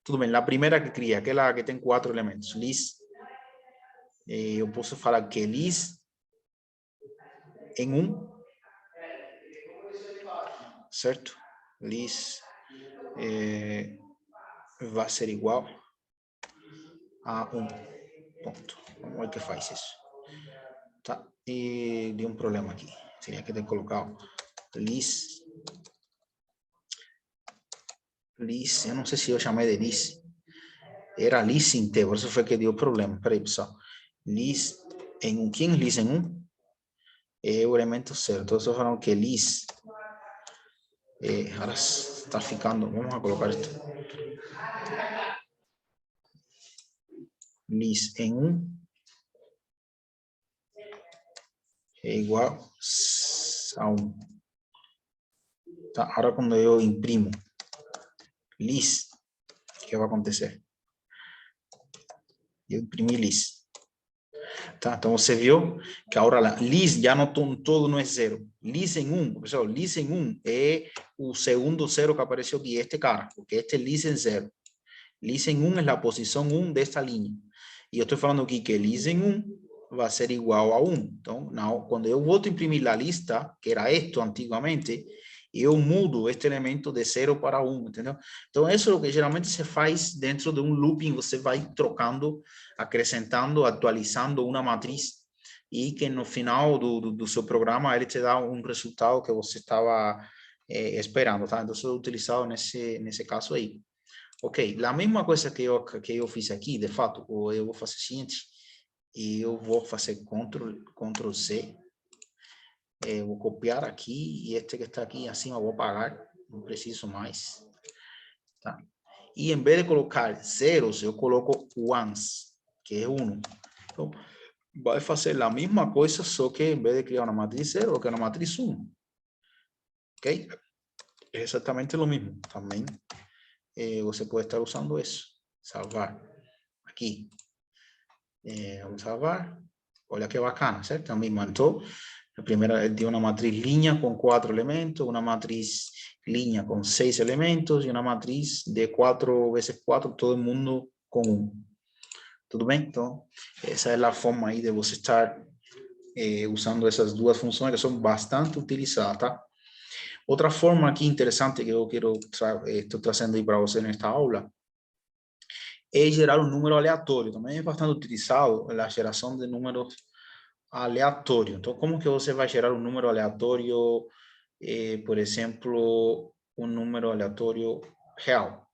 tudo bem, a primeira que cria, aquela que tem 4 elementos, list. Eu posso falar que list em 1, certo? List vai ser igual a 1 ponto. Vamos ver o que faz isso. Tá? E deu um problema aqui. Seria que ter colocado list. Eu não sei se eu chamei de list. Era list em T, por isso foi que deu problema. Peraí, pessoal. List em 1. Quem é list em 1? É o elemento 0. Todos falaram que list. Ahora está ficando. Vamos a colocar esto. List em 1 é igual a 1. Tá? Agora, quando eu imprimo list, o que vai acontecer? Eu imprimi list. Tá? Então, você viu que agora list já não todo não é 0. List em 1, pessoal, list em 1 é o segundo 0 que apareceu aqui, este cara, porque este é list em 0. List em 1 é a posição 1 desta linha. E eu estou falando aqui que list em 1 vai ser igual a 1. Então, não, quando eu volto a imprimir a lista, que era isto antigamente, eu mudo este elemento de 0 para 1, entendeu? Então, isso é o que geralmente se faz dentro de um looping, você vai trocando, acrescentando, atualizando uma matriz, e que no final do seu programa, ele te dá um resultado que você estava esperando, tá? Então, isso é utilizado nesse caso aí. Ok, a mesma coisa que eu fiz aqui, de fato, eu vou fazer o seguinte, eu vou fazer Ctrl C, vou copiar aqui, e este que está aqui acima eu vou apagar, não preciso mais, tá? E em vez de colocar zeros, eu coloco ones, que é 1. Então, vai fazer a mesma coisa, só que em vez de criar uma matriz 0, eu quero uma matriz 1. Ok? É exatamente o mesmo. Também você pode estar usando isso. Salvar. Aqui. Vamos salvar. Olha que bacana, certo? Também mandou. A primeira é de uma matriz linha com 4 elementos, uma matriz linha com 6 elementos e uma matriz de 4 vezes 4, todo mundo com 1. Tudo bem? Então, essa é a forma aí de você estar usando essas duas funções que são bastante utilizadas, tá? Outra forma aqui interessante que eu estou trazendo aí para você nesta aula é gerar um número aleatório. Também é bastante utilizado a geração de números aleatórios. Então, como que você vai gerar um número aleatório, por exemplo, um número aleatório real?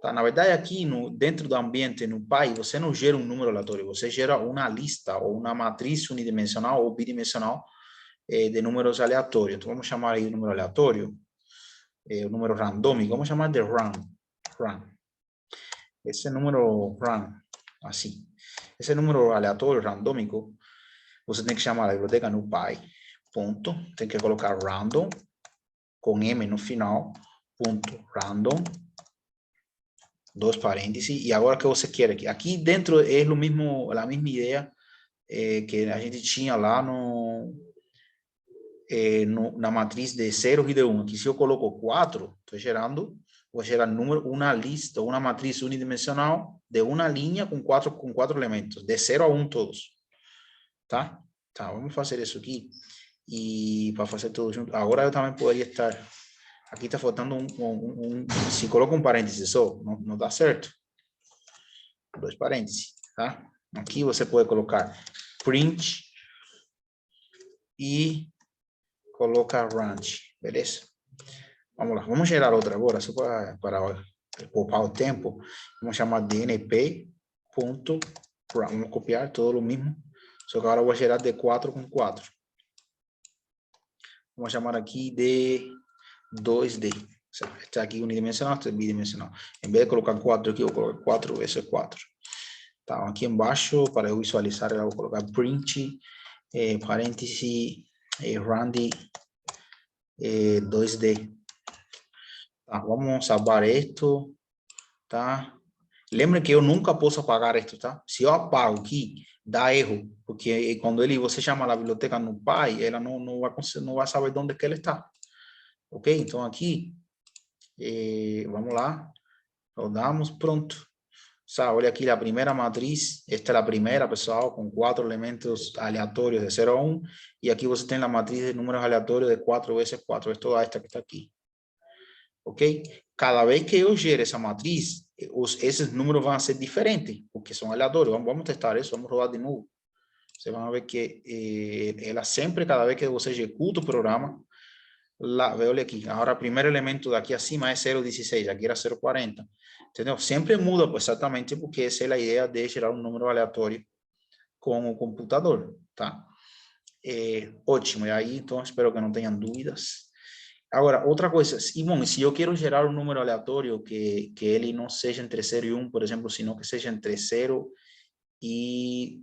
Tá? Na verdade, aqui dentro do ambiente, no Py, você não gera um número aleatório, você gera uma lista ou uma matriz unidimensional ou bidimensional de números aleatórios. Então, vamos chamar aí o número aleatório, o número randômico, vamos chamar de run. Esse número run, assim. Esse número aleatório, randômico, você tem que chamar a biblioteca NumPy, ponto, tem que colocar random, com M no final, ponto random, 2 parênteses, e agora que você quer aqui dentro é a mesma ideia que a gente tinha lá na matriz de 0 e de 1. Aqui se eu coloco 4, estou gerando, vou gerar uma lista, uma matriz unidimensional de uma linha com quatro elementos, de 0 a 1 todos. Tá? Tá, vamos fazer isso aqui. E para fazer tudo junto, agora eu também poderia estar, aqui está faltando se coloca um parêntese só, não dá certo. 2 parênteses, tá? Aqui você pode colocar print e colocar range, beleza? Vamos lá, vamos gerar outra agora, só para poupar o tempo. Vamos chamar de np. Vamos copiar todo o mesmo, só que agora eu vou gerar de 4 com 4. Vamos chamar aqui de 2D. Está aqui unidimensional, está bidimensional. Em vez de colocar 4 aqui, eu vou colocar 4 vezes 4. Tá, aqui embaixo, para eu visualizar, eu vou colocar print, parêntese, randy, 2D. Tá, vamos salvar isto, tá? Lembre que eu nunca posso apagar isto, tá? Se eu apago aqui, dá erro, porque quando você chama a biblioteca NumPy, ela não vai saber onde que ela está. Ok? Então aqui, vamos lá, rodamos, pronto. Olha aqui a primeira matriz, esta é a primeira, pessoal, com 4 elementos aleatórios de 0 a 1, e aqui você tem a matriz de números aleatórios de 4 vezes 4, é toda esta que está aqui. Ok? Cada vez que eu gero essa matriz, esses números vão ser diferentes, porque são aleatórios. Vamos testar isso, vamos rodar de novo. Vocês vão ver que ela sempre, cada vez que você executa o programa, olha aqui, agora o primeiro elemento daqui acima é 0,16, aqui era 0,40. Entendeu? Sempre muda, pues, exatamente porque essa é a ideia de gerar um número aleatório com o computador, tá? Ótimo, e aí, então, espero que não tenham dúvidas. Agora, outra coisa, bom, se eu quero gerar um número aleatório que ele não seja entre 0 e 1, por exemplo, sino que seja entre 0 e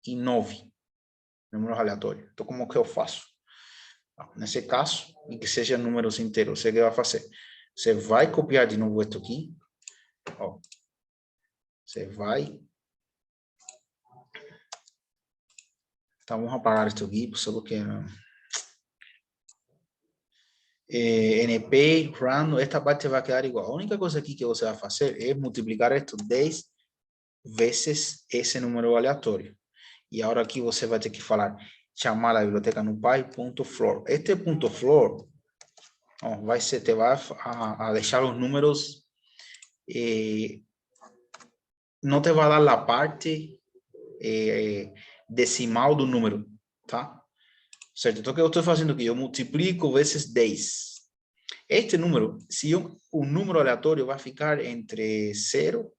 9, números aleatórios. Então, como que eu faço? Nesse caso, e que seja números inteiros, você que vai fazer? Você vai copiar de novo isso aqui. Ó. Você vai. Então, vamos apagar isso aqui, só porque... NP, random, esta parte vai quedar igual. A única coisa aqui que você vai fazer é multiplicar isto 10 vezes esse número aleatório. E agora aqui você vai ter que chamar a biblioteca NumPy.floor. Este ponto floor te vai a deixar os números, não te vai dar a parte decimal do número, tá? Certo? Então, o que eu estou fazendo aqui? Eu multiplico vezes 10. Este número, o número aleatório vai ficar entre 0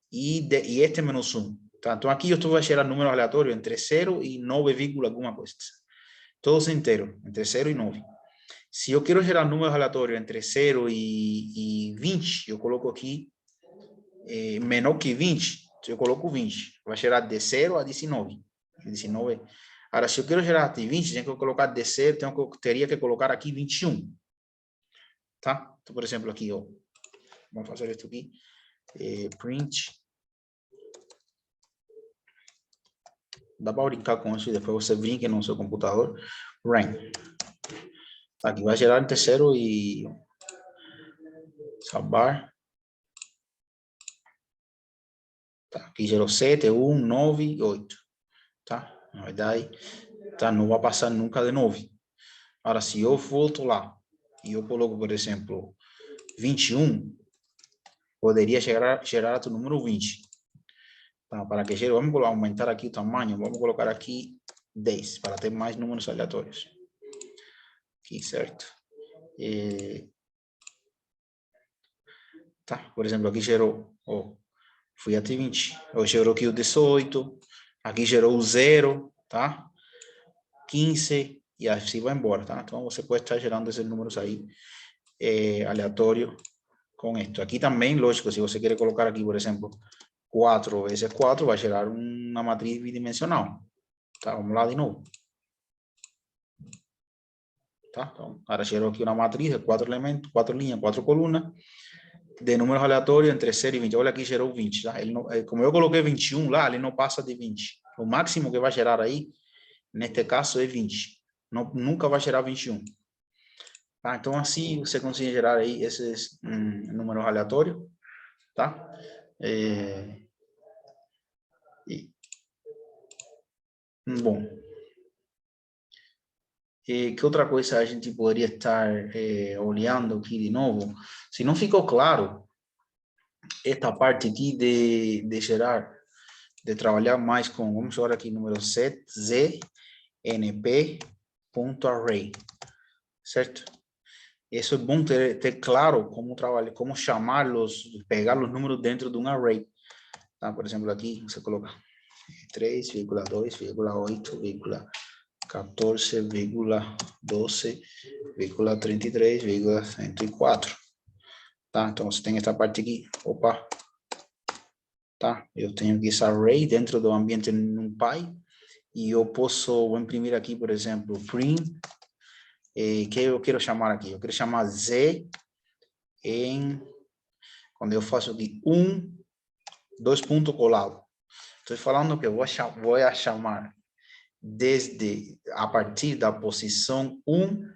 e este menos 1. Tá? Então, aqui eu estou a gerar número aleatório entre 0 e 9, alguma coisa. Todos inteiros, entre 0 e 9. Se eu quero gerar números aleatórios entre 0 e 20, eu coloco aqui menor que 20, eu coloco 20. Vai gerar de 0 a 19. 19. Agora, se eu quero gerar de 20, tenho que colocar de 0, teria que colocar aqui 21. Tá? Então, por exemplo, aqui, ó, vamos fazer isso aqui. Print Dá para brincar com isso e depois você brinque no seu computador. Rank. Aqui vai gerar entre 0 e salvar. Tá, aqui gerou 7, 1, 9 e 8. Tá? Na verdade, tá, não vai passar nunca de 9. Agora, se eu volto lá e eu coloco, por exemplo, 21, poderia gerar o número 20. Tá, para que gere, vamos aumentar aqui o tamanho, vamos colocar aqui 10, para ter mais números aleatórios. Aqui, certo? Tá, por exemplo, aqui gerou, fui até 20, gerou aqui o 18, aqui gerou o 0, tá? 15, e assim vai embora, tá? Então, você pode estar gerando esses números aí, aleatório com esto. Aqui também, lógico, se você quer colocar aqui, por exemplo, 4 vezes 4, vai gerar uma matriz bidimensional, tá? Vamos lá de novo. Tá? Então, agora gerou aqui uma matriz de 4 elementos, 4 linhas, 4 colunas, de números aleatórios entre 0 e 20. Olha aqui, gerou 20. Tá? Ele não, como eu coloquei 21 lá, ele não passa de 20. O máximo que vai gerar aí, neste caso, é 20. Não, nunca vai gerar 21. Tá? Então, assim, você consegue gerar aí esses números aleatórios. Tá? Bom. Que outra coisa a gente poderia estar olhando aqui de novo? Se não ficou claro, esta parte aqui de gerar, de trabalhar mais com, vamos jogar aqui número 7, znp.array, certo? Isso é bom ter claro como trabalhar, como chamá-los, pegar os números dentro de um array. Tá? Por exemplo, aqui você coloca 3,2,14,12,33,104. Tá? Então, você tem essa parte aqui. Opa! Tá? Eu tenho aqui essa array dentro do ambiente NumPy. E eu posso imprimir aqui, por exemplo, print. Que eu quero chamar aqui? Eu quero chamar Z em... Quando eu faço aqui 2 pontos colado. Estou falando que eu vou chamar desde a partir da posição 1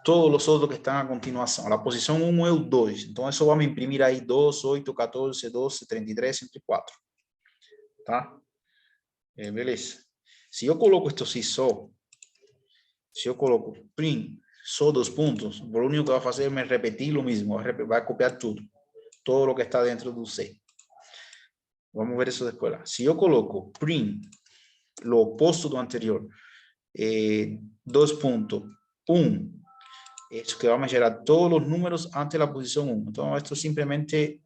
todos os outros que estão a continuação. A posição 1 é o 2. Então, isso vai me imprimir aí 2, 8, 14, 12, 33, 104. Tá? Beleza. Se eu coloco isto assim só, se eu coloco print só 2 pontos, o único que vai fazer é me repetir o mesmo, vai copiar tudo. Todo o que está dentro do C. Vamos ver isso depois lá. Se eu coloco print, o oposto do anterior, 2.1, isso que vamos gerar todos os números antes da posição 1. Então, isto simplesmente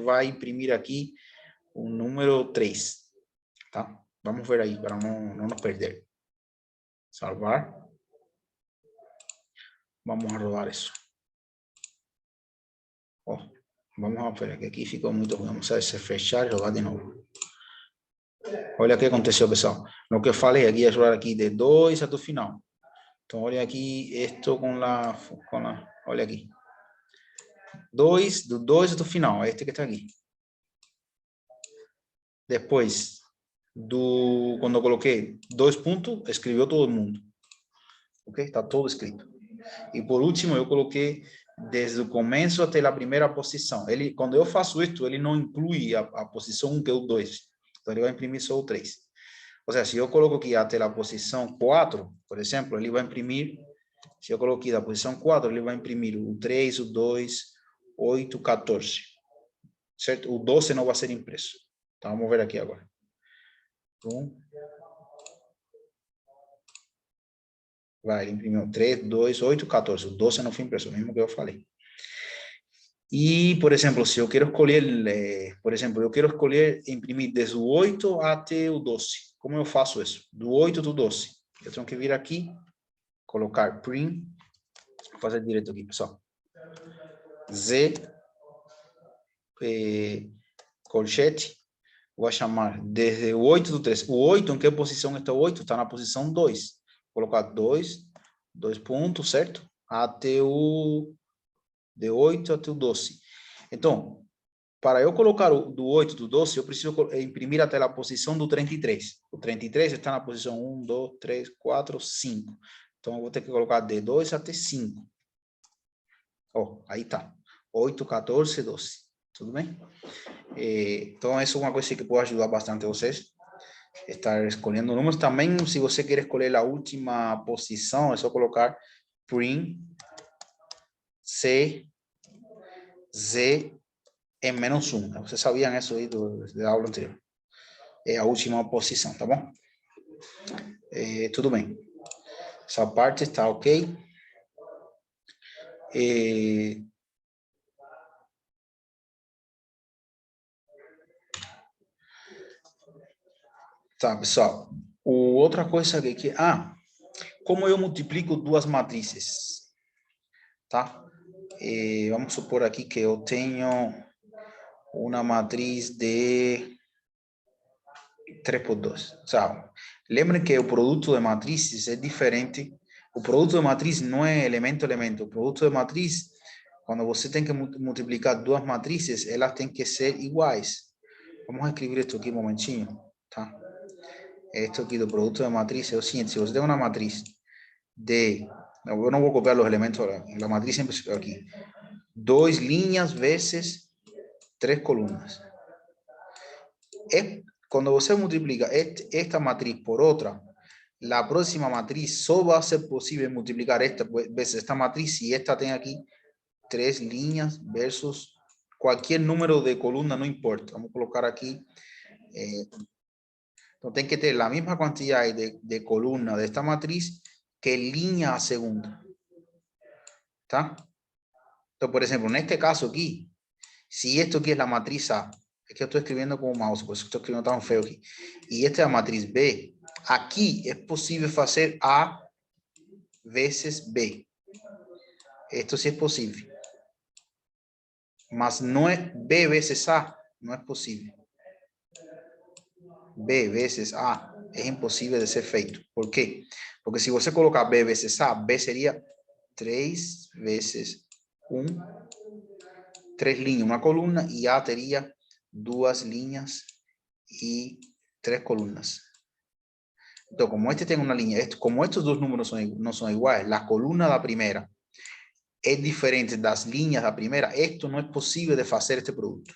vai imprimir aqui o número 3. Tá? Vamos ver aí, para não nos perder. Salvar. Vamos a rodar isso. Vamos a ver que aqui ficou muito ruim. Vamos a fechar e rodar de novo. Olha o que aconteceu, pessoal. No que eu falei aqui, é jogar aqui de 2 até o final. Então, olha aqui, esto com a olha aqui. 2, do 2 até o final, este que está aqui. Depois, quando eu coloquei 2 pontos, escreveu todo mundo. Ok? Está todo escrito. E por último, eu coloquei desde o começo até a primeira posição. Quando eu faço isso, ele não inclui a posição 1, que é o 2. Então, ele vai imprimir só o 3. Ou seja, se eu coloco aqui até a posição 4, por exemplo, ele vai imprimir, se eu coloquei da posição 4, ele vai imprimir o 3, o 2, 8, 14. Certo? O 12 não vai ser impresso. Então, vamos ver aqui agora. Vai, ele imprimiu 3, 2, 8, 14. O 12 não foi impresso, o mesmo que eu falei. E, por exemplo, se eu quero escolher, por exemplo, eu quero escolher imprimir desde o 8 até o 12. Como eu faço isso? Do 8 ao 12. Eu tenho que vir aqui, colocar print, vou fazer direto aqui, pessoal. Z, colchete, vou chamar desde o 8 do 3. O 8, em que posição está o 8? Está na posição 2. Vou colocar 2 pontos, certo? Até o de 8 até o 12. Então, para eu colocar o do 8, do 12, eu preciso imprimir até a posição do 33. O 33 está na posição 1, 2, 3, 4, 5. Então, eu vou ter que colocar de 2 até 5. Ó, aí tá. 8, 14, 12. Tudo bem? Então, essa é uma coisa que pode ajudar bastante vocês. Estar escolhendo números. Também, se você quer escolher a última posição, é só colocar print C, Z em menos 1. Vocês sabiam isso aí da aula anterior. É a última posição, tá bom? Tudo bem. Essa parte está ok. Tá, pessoal. Outra coisa aqui. Como eu multiplico duas matrizes? Tá? Vamos supor aqui que eu tenho uma matriz de 3 por 2. Lembrem que o produto de matrizes é diferente. O produto de matriz não é elemento-elemento. O produto de matriz, quando você tem que multiplicar duas matrizes, elas têm que ser iguais. Vamos escrever esto aqui um momentinho, tá? Esto aqui do produto de matriz é o seguinte: se você tem uma matriz de... Eu não vou copiar os elementos, a matriz sempre aqui. 2 linhas vezes 3 colunas. Quando você multiplica esta matriz por outra, a próxima matriz só vai ser possível multiplicar esta vezes esta matriz se esta tem aqui 3 linhas versus qualquer número de coluna, não importa. Vamos colocar aqui. Então, tem que ter a mesma quantidade de coluna desta matriz que linha a segunda. Tá? Então, por exemplo, neste caso aqui, se esto aqui é a matriz A, é que eu estou escrevendo com o mouse, por isso que estou escrevendo tão feio aqui. E esta é a matriz B. Aqui é possível fazer A vezes B. Esto sí es possível. Mas não é B vezes A, não é possível. B vezes A é impossível de ser feito. Por quê? Porque se você colocar B vezes A, B seria 3 vezes 1, 3 linhas, uma coluna, e A teria 2 linhas e 3 colunas. Então, como este tem uma linha, como estes dois números não são iguais, a coluna da primeira é diferente das linhas da primeira, isto não é possível de fazer este produto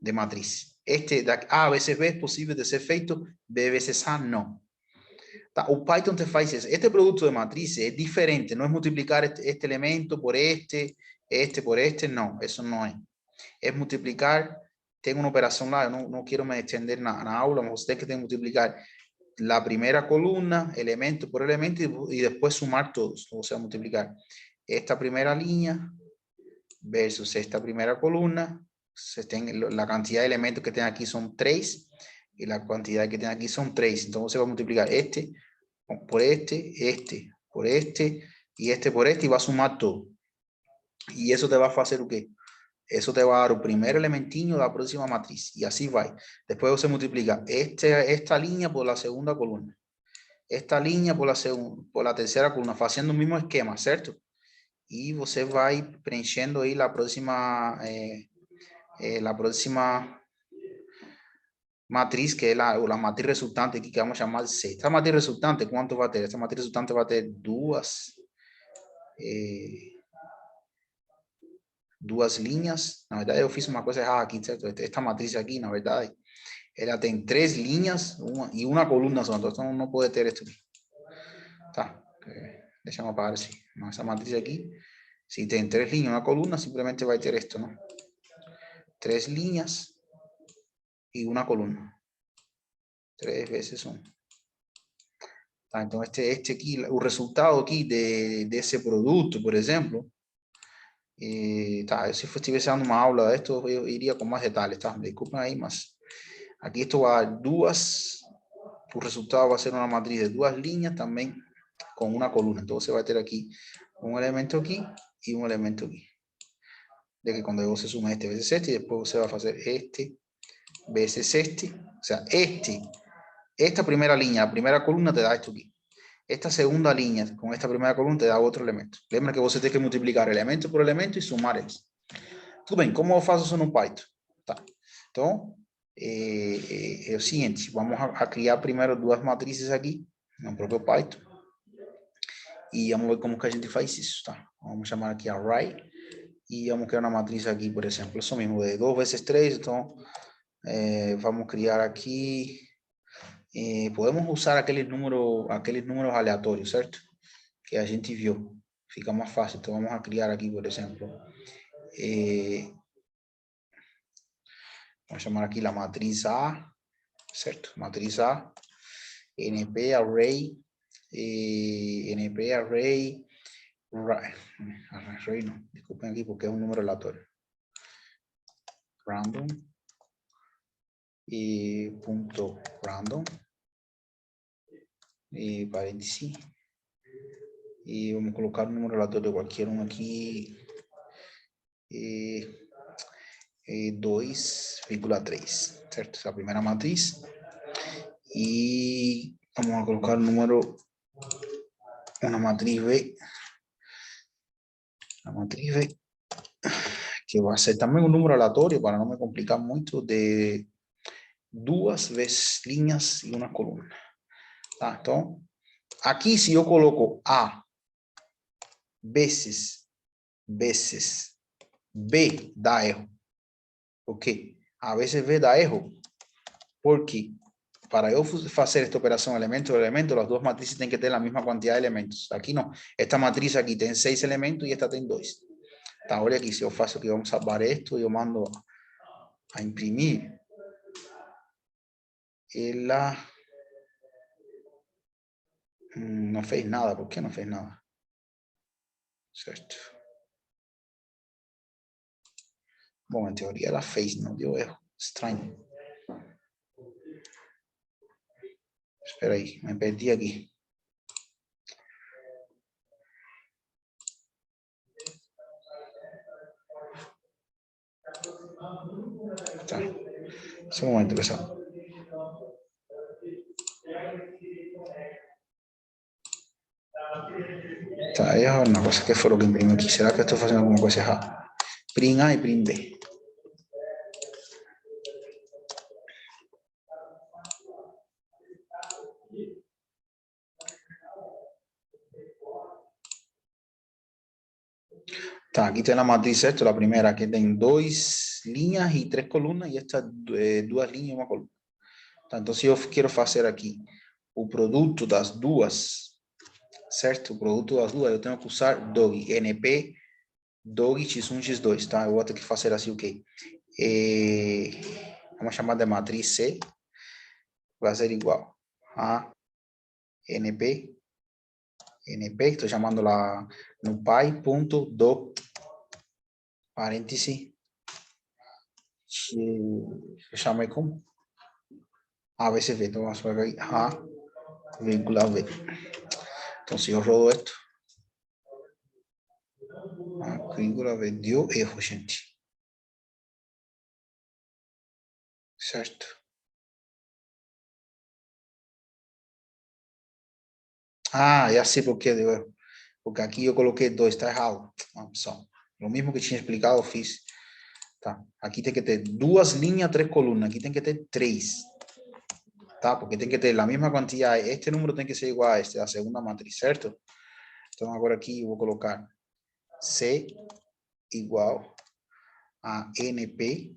de matriz. Este da A vezes B é possível de ser feito, B vezes A não. Tá? O Python te faz isso. Este produto de matriz é diferente, não é multiplicar este elemento por este por este, não, isso não é. É multiplicar, tem uma operação lá, eu não quero me estender na aula, mas você tem que multiplicar la primera columna, elemento por elemento, y después sumar todos. O sea, multiplicar esta primera línea versus esta primera columna. La cantidad de elementos que tiene aquí son 3 y la cantidad que tiene aquí son 3. Entonces se va a multiplicar este por este por este y este por este y va a sumar todo. Y eso te va a hacer ¿o qué? Eso te va a dar el primer elementinho de la próxima matriz. Y así va. Después se multiplica esta línea por la segunda columna. Esta linha por la terceira coluna, fazendo o mesmo esquema, certo? E você vai preenchendo aí a próxima matriz, que é a matriz resultante aqui, que vamos chamar de C. Esta matriz resultante, quanto vai ter? Esta matriz resultante vai ter duas linhas. Na verdade, eu fiz uma coisa errada aqui, certo? Esta matriz aqui, na verdade, ela tem 3 linhas e uma coluna só, então não pode ter isso aqui. Tá, deixa eu apagar assim. Essa matriz aqui, se tem 3 linhas, uma coluna, simplesmente vai ter isto, não? 3 linhas e uma coluna. 3 vezes 1. Tá, então, este aqui, o resultado aqui desse produto, por exemplo, tá, se eu estivesse dando uma aula de esto, eu iria com mais detalhes, tá? Desculpem aí, mas aqui estou a o resultado vai ser uma matriz de 2 linhas também com uma coluna. Então, você vai ter aqui um elemento aqui e um elemento aqui. De que quando você suma este vezes este, e depois você vai fazer este vezes este. O sea, esta primeira linha, a primeira coluna te dá isto aqui. Esta segunda linha com esta primeira coluna te dá outro elemento. Lembra que você tem que multiplicar elemento por elemento e somar eles. Tudo bem, como eu faço isso no Python? Tá. Então, é o seguinte, vamos a criar primeiro duas matrizes aqui, no próprio Python, e vamos ver como que a gente faz isso, tá? Vamos chamar aqui array, e vamos criar uma matriz aqui, por exemplo, isso mesmo, de 2 vezes 3, então, vamos criar aqui, podemos usar aqueles números aleatórios, certo? Que a gente viu, fica mais fácil, então vamos a criar aqui, por exemplo, vamos chamar aqui a matriz A, certo? Matriz A, NP array, NP array, array no, desculpen aquí porque es un número aleatorio. Random y punto random y paréntesis y vamos a colocar un número aleatorio cualquier uno aquí, 2,3, ¿cierto? Es la primera matriz y vamos a colocar un número, una matriz B, la matriz B que va a ser también un número aleatorio para no me complicar mucho, de 2 vezes linhas e uma coluna. Tá? Então, aqui se eu coloco A vezes B, dá erro. Ok? A vezes B dá erro. Porque para eu fazer esta operação elemento a elemento, as duas matrizes têm que ter a mesma quantidade de elementos. Aqui não. Esta matriz aqui tem 6 elementos e esta tem 2. Tá? Olha aqui, se eu faço aqui, vamos salvar isto e eu mando a imprimir. Ela não fez nada. Por que não fez nada? Certo. Bom, em teoria ela fez, não deu erro. Estranho. Espera aí, me perdi aqui. Tá. Só um momento, pessoal. Tá, erro uma coisa que foi o que imprimiu aqui. Será que eu estou fazendo alguma coisa errada? Print A e print B. Tá, aqui tem a matriz, certo? A primeira que tem 2 linhas e 3 colunas, e esta 2 linhas e uma coluna. Tá, então, se eu quero fazer aqui o produto das duas, certo? O produto das duas, eu tenho que usar dog, NP, dog x1, x2, tá? Eu vou ter que fazer assim o quê? Vamos chamar de matriz C, vai ser igual a NP, estou chamando lá no pi.do, parêntese, eu chamei como? A vezes V, então vamos pegar aí, A, vírgula V. Então, se eu rodo esto, A, vírgula V, deu erro, gente. Certo? Ah, já sei por que deu erro. Porque aqui eu coloquei 2, está errado. Opção. O mesmo que tinha explicado, eu fiz. Tá. Aqui tem que ter 2 linhas, 3 colunas. Aqui tem que ter 3. Tá? Porque tem que ter a mesma quantidade. Este número tem que ser igual a este, a segunda matriz, certo? Então, agora aqui eu vou colocar C igual a np.dot,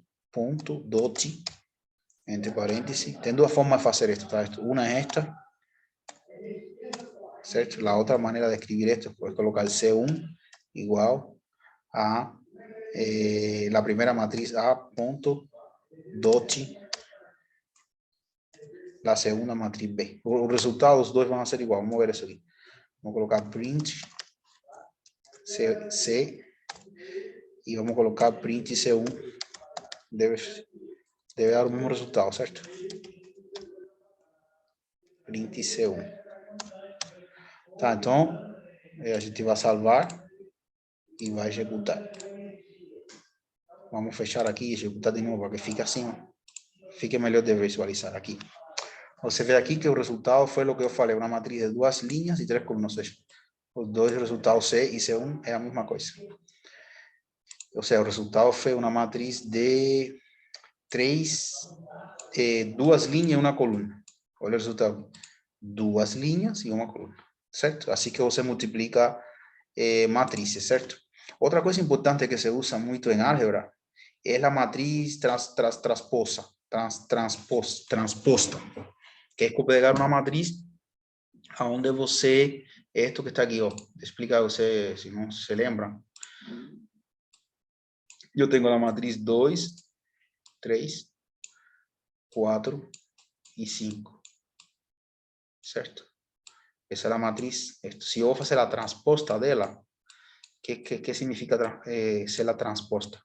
entre parênteses. Tem duas formas de fazer esto, tá? Uma é esta, certo? A outra maneira de escrever esto é colocar C1 igual a la primera matriz A punto dot la segunda matriz B. Os resultados, os dois vão ser igual. Vamos ver isso aqui. Vamos colocar print C e vamos colocar print C1. Deve dar o mesmo resultado, certo? Print C1. Tá, então a gente vai salvar e vai executar. Vamos fechar aqui e executar de novo para que fique assim. Fique melhor de visualizar aqui. Você vê aqui que o resultado foi o que eu falei, uma matriz de 2 linhas e 3 colunas. Os dois resultados C e C1 é a mesma coisa. Ou seja, o resultado foi uma matriz de duas linhas e uma coluna. Olha o resultado. Duas linhas e uma coluna, certo? Assim que você multiplica matrizes, certo? Outra coisa importante que se usa muito em álgebra é a matriz transposta, que é pegar uma matriz aonde você, esto que está aqui, ó, explica a você, se não se lembra. Eu tenho a matriz 2, 3, 4 e 5, certo? Essa é a matriz. Se eu fazer a transposta dela, que significa ser a transposta?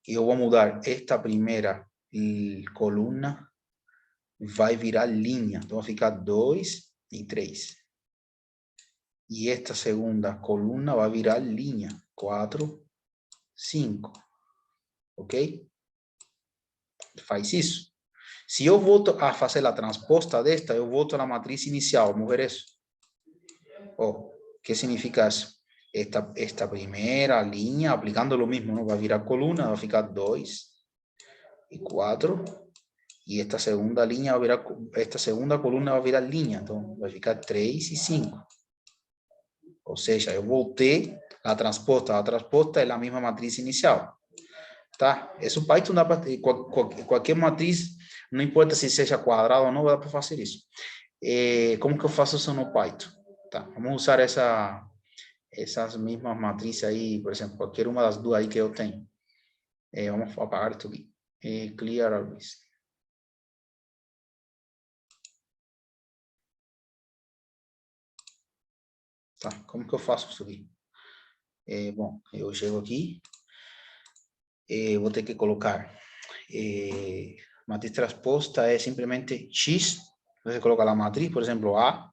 Eu vou mudar esta primeira coluna, vai virar linha. Então, vai ficar 2 e 3. E esta segunda coluna vai virar linha. 4, 5. Ok? Faz isso. Se eu volto a fazer a transposta desta, eu volto na matriz inicial. Vamos ver isso. Oh, ¿qué significa eso? Esta primera línea, aplicando lo mismo, ¿no? Va a virar columna, va a ficar 2 y 4. Y esta segunda línea va a virar, esta segunda columna va a virar línea, entonces va a ficar 3 y 5. O sea, yo volteé la transposta es la misma matriz inicial. Tá? Eso Python dá para qualquer matriz, não importa se seja quadrado ou não, dá para fazer isso. Como que eu faço isso no Python? Tá? Vamos usar essas mesmas matrizes aí, por exemplo, qualquer uma das duas aí que eu tenho. Vamos apagar isso aqui. Clear all this. Tá? Como que eu faço isso aqui? Bom, eu chego aqui, vou ter que colocar matriz transposta é simplesmente X, você coloca a matriz, por exemplo, A,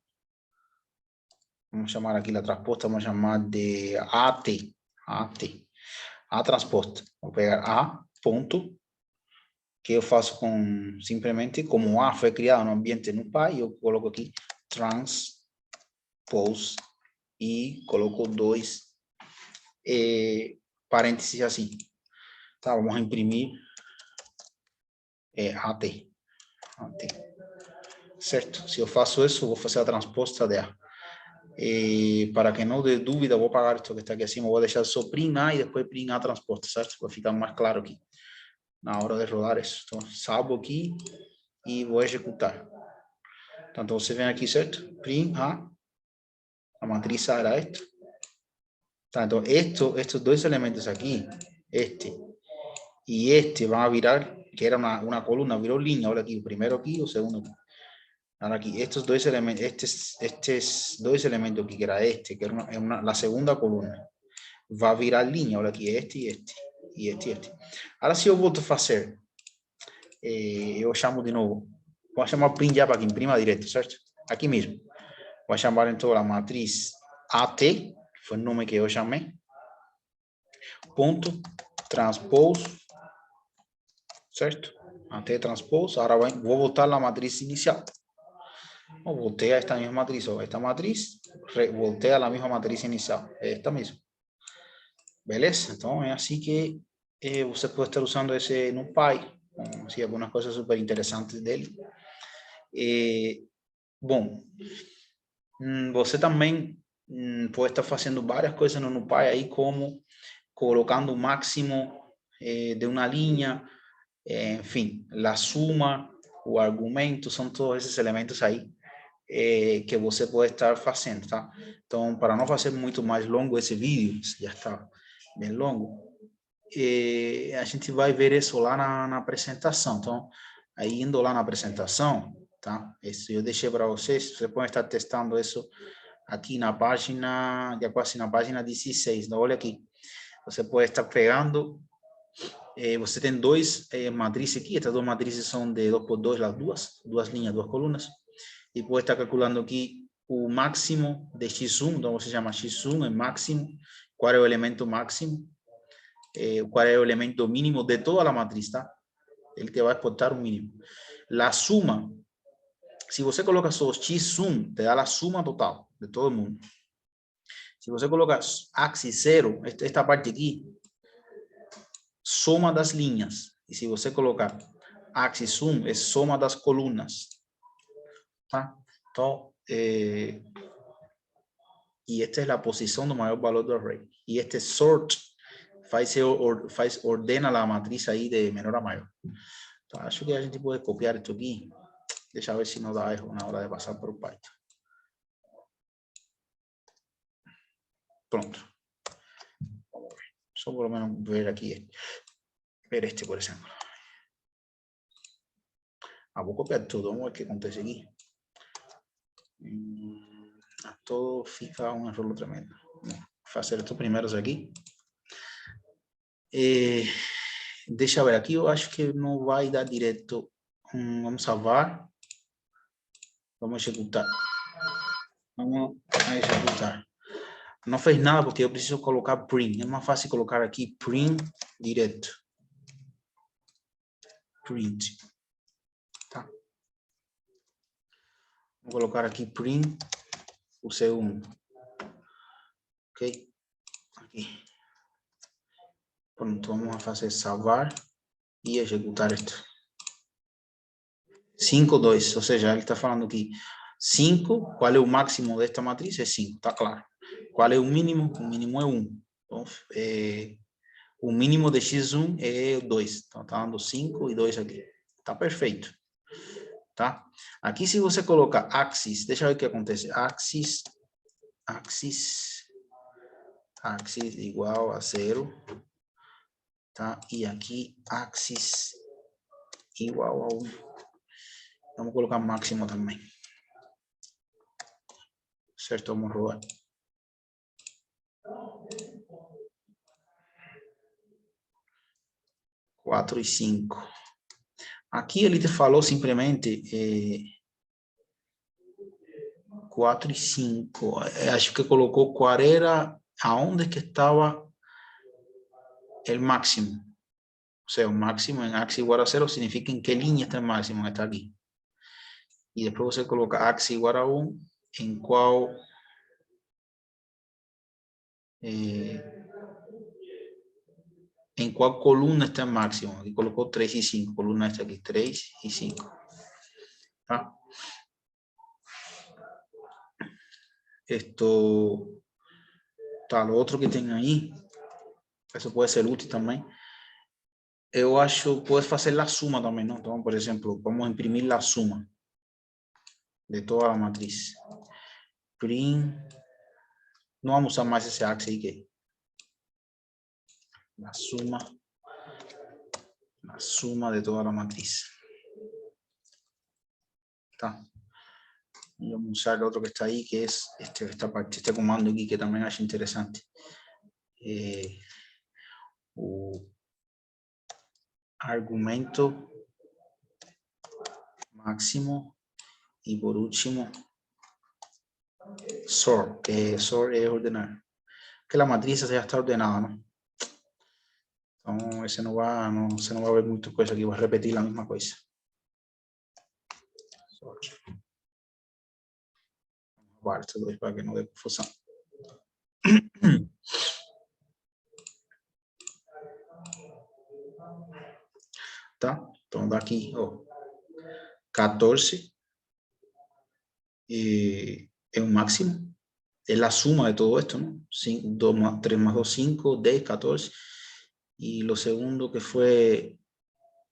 vamos chamar aqui a transposta, vamos chamar de AT, A transposta, vou pegar A, ponto, que eu faço com, simplesmente, como A foi criado no ambiente NumPy, eu coloco aqui transpose e coloco 2 parênteses assim. Tá, vamos imprimir AT. Certo? Se eu faço isso, vou fazer a transposta dela. Para que não dê dúvida, vou apagar isso que está aqui acima, vou deixar só print A e depois print A transposta, certo? Vai ficar mais claro aqui, na hora de rodar isso. Então, salvo aqui e vou executar. Então, você vem aqui, certo? Print a matriz A era esta. Tá, então, estes dois elementos aqui, este e este, vão a virar, que era uma coluna, virou linha. Olha aqui, o primeiro aqui, o segundo aqui. Ahora aquí, estos dos elementos, estos dos elementos aquí, que era este, que era la segunda columna, va a virar línea, ahora aquí, este y este, y este y este. Ahora si yo volto a hacer, yo llamo de nuevo, voy a llamar print ya para que imprima directo, ¿cierto? Aquí mismo. Voy a llamar entonces la matriz AT, fue el nombre que yo llamé, punto, transpose, ¿cierto? AT transpose, ahora voy a botar la matriz inicial. O voltea esta misma matriz, o esta matriz, voltea la misma matriz inicial, esta misma. Beleza? Então, é assim que você pode estar usando esse NumPy, assim, algumas coisas super interessantes dele. Bom, você também pode estar fazendo várias coisas no NumPy aí, como colocando o máximo de uma linha, enfim, a suma, o argumento, são todos esses elementos aí que você pode estar fazendo, tá? Então, para não fazer muito mais longo esse vídeo, já está bem longo, a gente vai ver isso lá na apresentação. Então, aí indo lá na apresentação, tá? Isso eu deixei para vocês, você pode estar testando isso aqui na página, já quase na página 16, então, olha aqui. Você pode estar pegando, você tem duas matrizes aqui, essas duas matrizes são de 2x2, as duas linhas, duas colunas. E pode estar calculando aqui o máximo de x1, então você chama x1 é máximo, qual é o elemento máximo, qual é o elemento mínimo de toda a matriz, tá? Ele te vai botar o mínimo. A suma, se você coloca só x1, te dá a suma total de todo mundo. Se você coloca axis 0, esta parte aqui, soma das linhas. E se você colocar axis sum é soma das colunas, tá? Então, e esta é a posição do maior valor do array. E este sort ordena a matriz aí de menor a maior. Então, acho que a gente pode copiar isso aqui. Deixa eu ver se não dá erro na hora de passar para o Python. Pronto. Só por lo menos ver aqui. Ver este, por exemplo. Vou copiar tudo. Vamos ver o que acontece aqui. Todo fica um erro tremendo. Vou fazer estes primeiros aqui. Deixa eu ver aqui. Eu acho que não vai dar direto. Vamos salvar. Vamos executar. Vamos executar. Não fez nada porque eu preciso colocar print. É mais fácil colocar aqui print direto. Print. Tá. Vou colocar aqui print o C1. Ok? Aqui. Pronto, vamos fazer salvar e executar isto. 5, 2, ou seja, ele está falando aqui 5, qual é o máximo desta matriz? É 5, tá claro. Qual é o mínimo? O mínimo é 1. Então, o mínimo de x1 é 2. Então, está dando 5 e 2 aqui. Tá perfeito. Tá? Aqui, se você colocar axis, deixa eu ver o que acontece. Axis igual a 0. Tá? E aqui, axis igual a 1. Vamos colocar máximo também. Certo? Vamos rolar. Quatro e 5. Aqui ele te falou simplesmente 4 e 5. Acho que colocou qual era, aonde que estava o máximo. O sea, o máximo en axis igual a 0 significa en qué línea está el máximo, está aquí. Y después você coloca axis igual a 1, en cuál columna está el máximo. Aquí colocó 3 y 5, columna está aquí, 3 y 5. ¿Tá? Esto, tá, lo otro que tem aí, eso puede ser útil também. Eu acho, puedes fazer a suma também, não? Então, por exemplo, vamos imprimir a suma de toda a matriz. Print, não vamos usar mais esse axis aí que la suma de toda a matriz. Tá? E vamos usar o outro que está aí, que é esta parte, este comando aqui, que também acho interessante. O argumento máximo e, por último, sort, que sort é ordenar. Porque a matriz já está ordenada, não? Então, você não vai ver muita coisa aqui, vai repetir a mesma coisa. Sort. Vamos guardar esses dois para que não dê confusão. Tá? Então, daqui, ó, 14 é o máximo, é a suma de todo esto, ¿no? 3 más 2, 5, 10, 14. Y lo segundo que fue,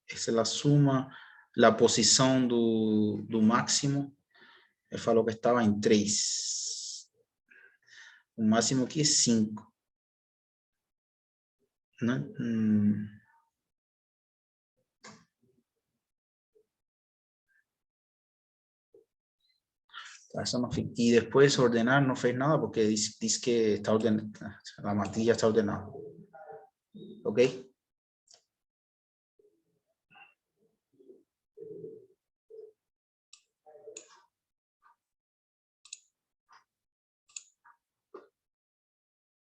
esa es la suma, la posición do máximo, ele falou que estava em 3. O máximo aqui é 5. Né? Eso no, y después ordenar no fez nada porque dice que está ordenada, la matriz está ordenada. ¿Ok?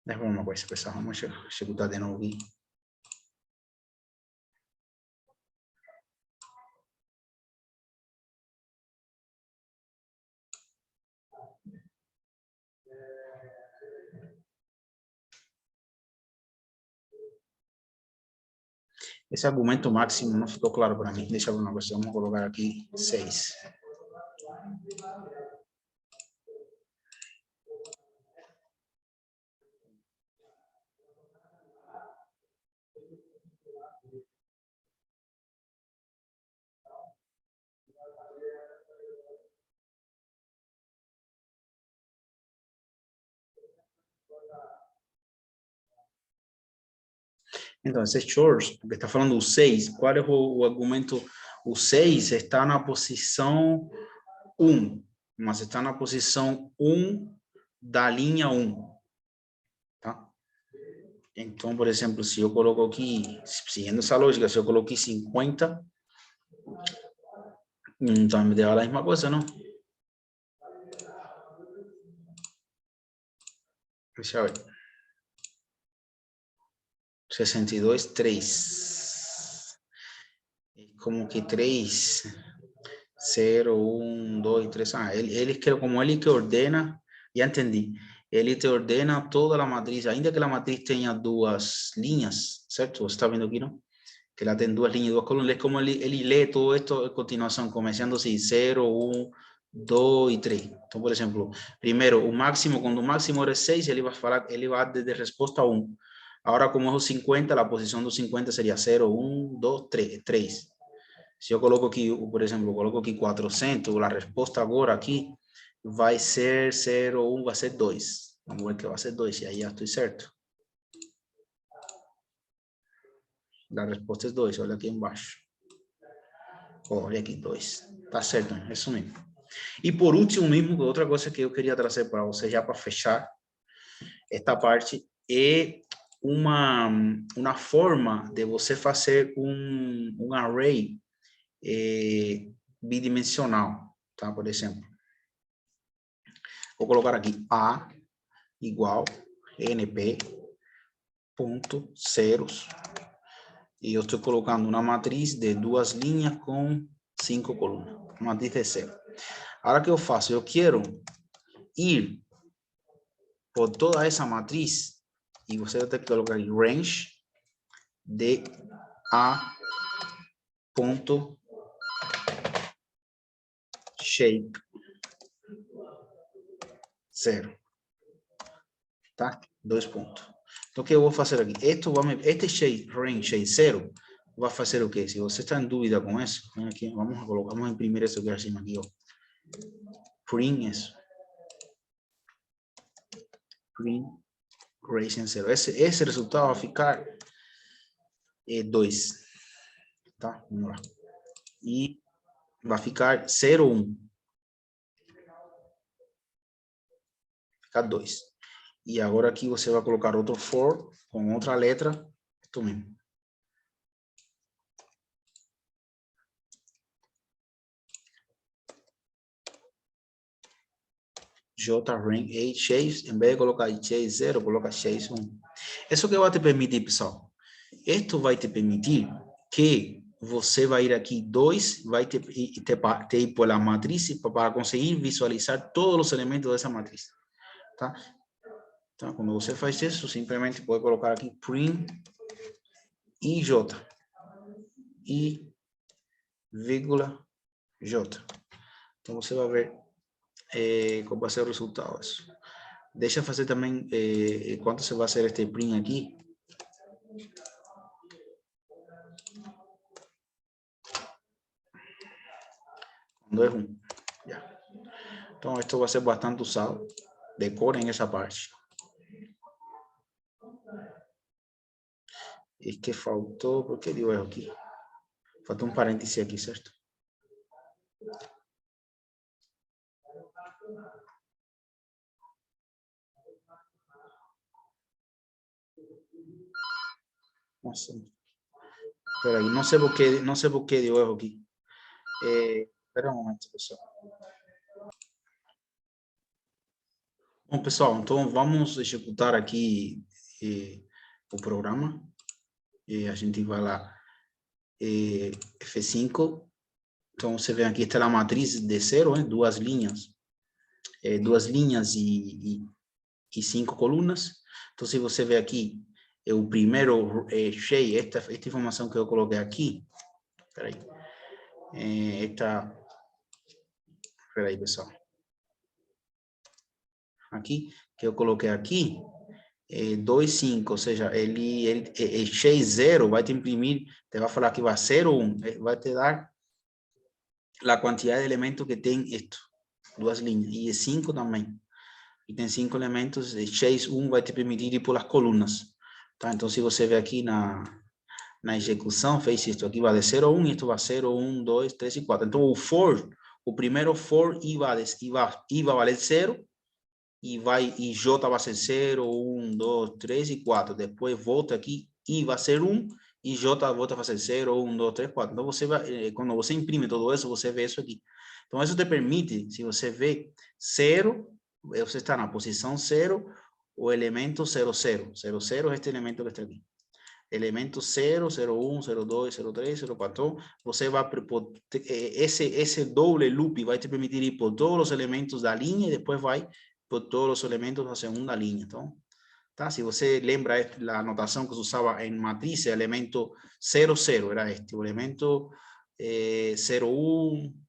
Déjame uma coisa, pessoal. Vamos executar de novo aqui. Esse argumento máximo não ficou claro para mim. Deixa eu ver uma coisa. Vamos colocar aqui 6. Então, esse short, porque está falando o 6, qual é o argumento? O 6 está na posição 1, mas está na posição 1 da linha 1, tá? Então, por exemplo, se eu coloco aqui, seguindo essa lógica, se eu coloquei 50, então me deu a mesma coisa, não? Deixa eu ver. 62, 3. Como que 3, 0, 1, 2, 3. Ah, ele como ele que ordena, já entendi. Ele te ordena toda a matriz, ainda que a matriz tenha duas linhas, certo? Você está vendo aqui, não? Que ela tem duas linhas, duas colunas. Como ele lê todo esto a continuação, começando assim, 0, 1, 2 e 3. Então, por exemplo, primeiro, o máximo, quando o máximo é 6, ele vai falar, ele vai de resposta a 1. Agora, como é o 50, a posição do 50 seria 0, 1, 2, 3. Se eu coloco aqui, por exemplo, eu coloco aqui 400, a resposta agora aqui vai ser 0, 1, vai ser 2. Vamos ver que vai ser 2, e aí já estou certo. A resposta é 2, olha aqui embaixo. Olha aqui, 2. Tá certo, é isso mesmo. E por último mesmo, outra coisa que eu queria trazer para você, já para fechar esta parte, é uma forma de você fazer um array bidimensional, tá? Por exemplo, vou colocar aqui A igual NP ponto zeros, e eu estou colocando uma matriz de duas linhas com 5 colunas, uma matriz de 0. Agora que eu faço, eu quero ir por toda essa matriz, e você vai ter que colocar aí range de A ponto shape 0, tá? 2 pontos. Então, o que eu vou fazer aqui? Este shape, range shape 0, vai fazer o quê? Se você está em dúvida com isso, vem aqui, vamos imprimir isso que é assim aqui, ó. Print isso. Print range 0. Esse resultado vai ficar 2, tá? Vamos lá. E vai ficar 0, 1. Fica 2. E agora aqui você vai colocar outro for com outra letra, tu mesmo. J rank 8 shapes, em vez de colocar shape 0, coloca shape 1. Isso que vai te permitir, pessoal. Isto vai te permitir que você vai ir aqui 2, vai te ir por a matriz para conseguir visualizar todos os elementos dessa matriz. Tá? Então, quando você faz isso, simplesmente pode colocar aqui print IJ. I, vírgula, J. Então, você vai ver qual vai ser o resultado disso. Deixa eu fazer também, enquanto você vai fazer este print aqui. Quando é 1. Já. Então, esto vai ser bastante usado. Decorem essa parte. E que faltou, porque deu erro aqui. Faltou um parêntese aqui, certo? Nossa. Espera aí, não sei por que deu erro aqui. Espera um momento, pessoal. Bom, pessoal, então vamos executar aqui o programa. A gente vai lá, F5. Então, você vê aqui, está a matriz de 0, duas linhas. 2 linhas e 5 colunas. Então, se você vê aqui, o primeiro cheio, esta informação que eu coloquei aqui, peraí, peraí, pessoal, aqui, que eu coloquei aqui, 2,5, ou seja, X0 vai te imprimir, te vai falar que vai 0,1, vai te dar a quantidade de elementos que tem isto, 2 linhas, e 5 também. E tem 5 elementos, X1 vai te permitir ir por as colunas. Tá? Então, se você vê aqui na execução, fez isto aqui, vai de 0 a 1, isto vai 0, 1, 2, 3 e 4. Então, o primeiro for I vai valer 0, e J vai ser 0, 1, 2, 3 e 4. Depois volta aqui, I vai ser 1, e J volta a ser 0, 1, 2, 3, 4. Então, quando você imprime tudo isso, você vê isso aqui. Então, isso te permite, se você vê 0, você está na posição 0, o elemento 0, 0. 0, 0 é este elemento que está aqui. Elemento 0, 0, 1, 0, 2, 0, 3, 0, 4. Você vai, esse doble loop vai te permitir ir por todos os elementos da linha e depois vai por todos os elementos da segunda linha. Então, tá? Se você lembra a anotação que se usava em matriz, elemento 0, 0 era este. O elemento 0, 1,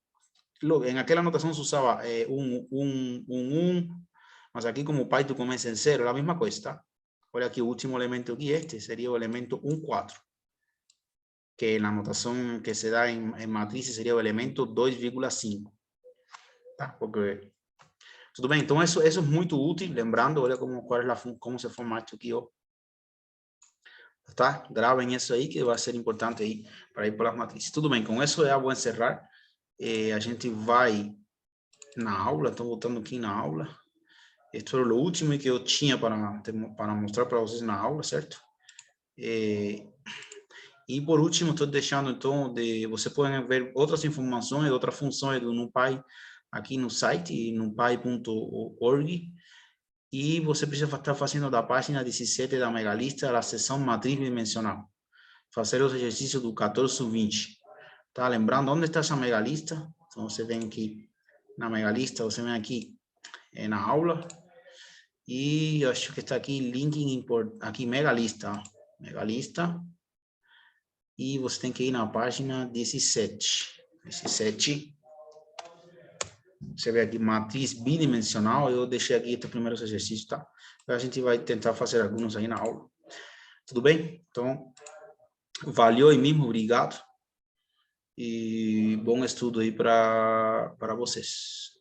en aquella anotación se usaba 1, mas aquí como Python comienza en 0, la misma cosa. Olha aqui, o último elemento aqui, este sería el elemento 1, 4. Que la anotación que se da en matrices sería el elemento 2,5. Tá? Porque... Tudo bem? Então, isso é muito útil. Lembrando, olha como se formata aqui, ó. Tá? Gravem isso aí, que vai ser importante aí para ir para as matrizes. Tudo bem, com isso eu vou encerrar. A gente vai na aula, estou voltando aqui na aula. Este era o último que eu tinha para mostrar para vocês na aula, certo? E por último, estou deixando, então, você pode ver outras informações, outras funções do NumPy aqui no site, numpy.org. E você precisa estar fazendo da página 17 da Megalista a seção matriz bidimensional. Fazer os exercícios do 14-20. Tá? Lembrando, onde está essa Megalista? Então, você vem aqui na Megalista, você vem aqui na aula. E acho que está aqui, linking import, aqui Megalista. Megalista. E você tem que ir na página 17. 17. Você vê aqui, matriz bidimensional. Eu deixei aqui os primeiros exercícios, tá? A gente vai tentar fazer alguns aí na aula. Tudo bem? Então, valeu e mesmo, obrigado. E bom estudo aí para vocês.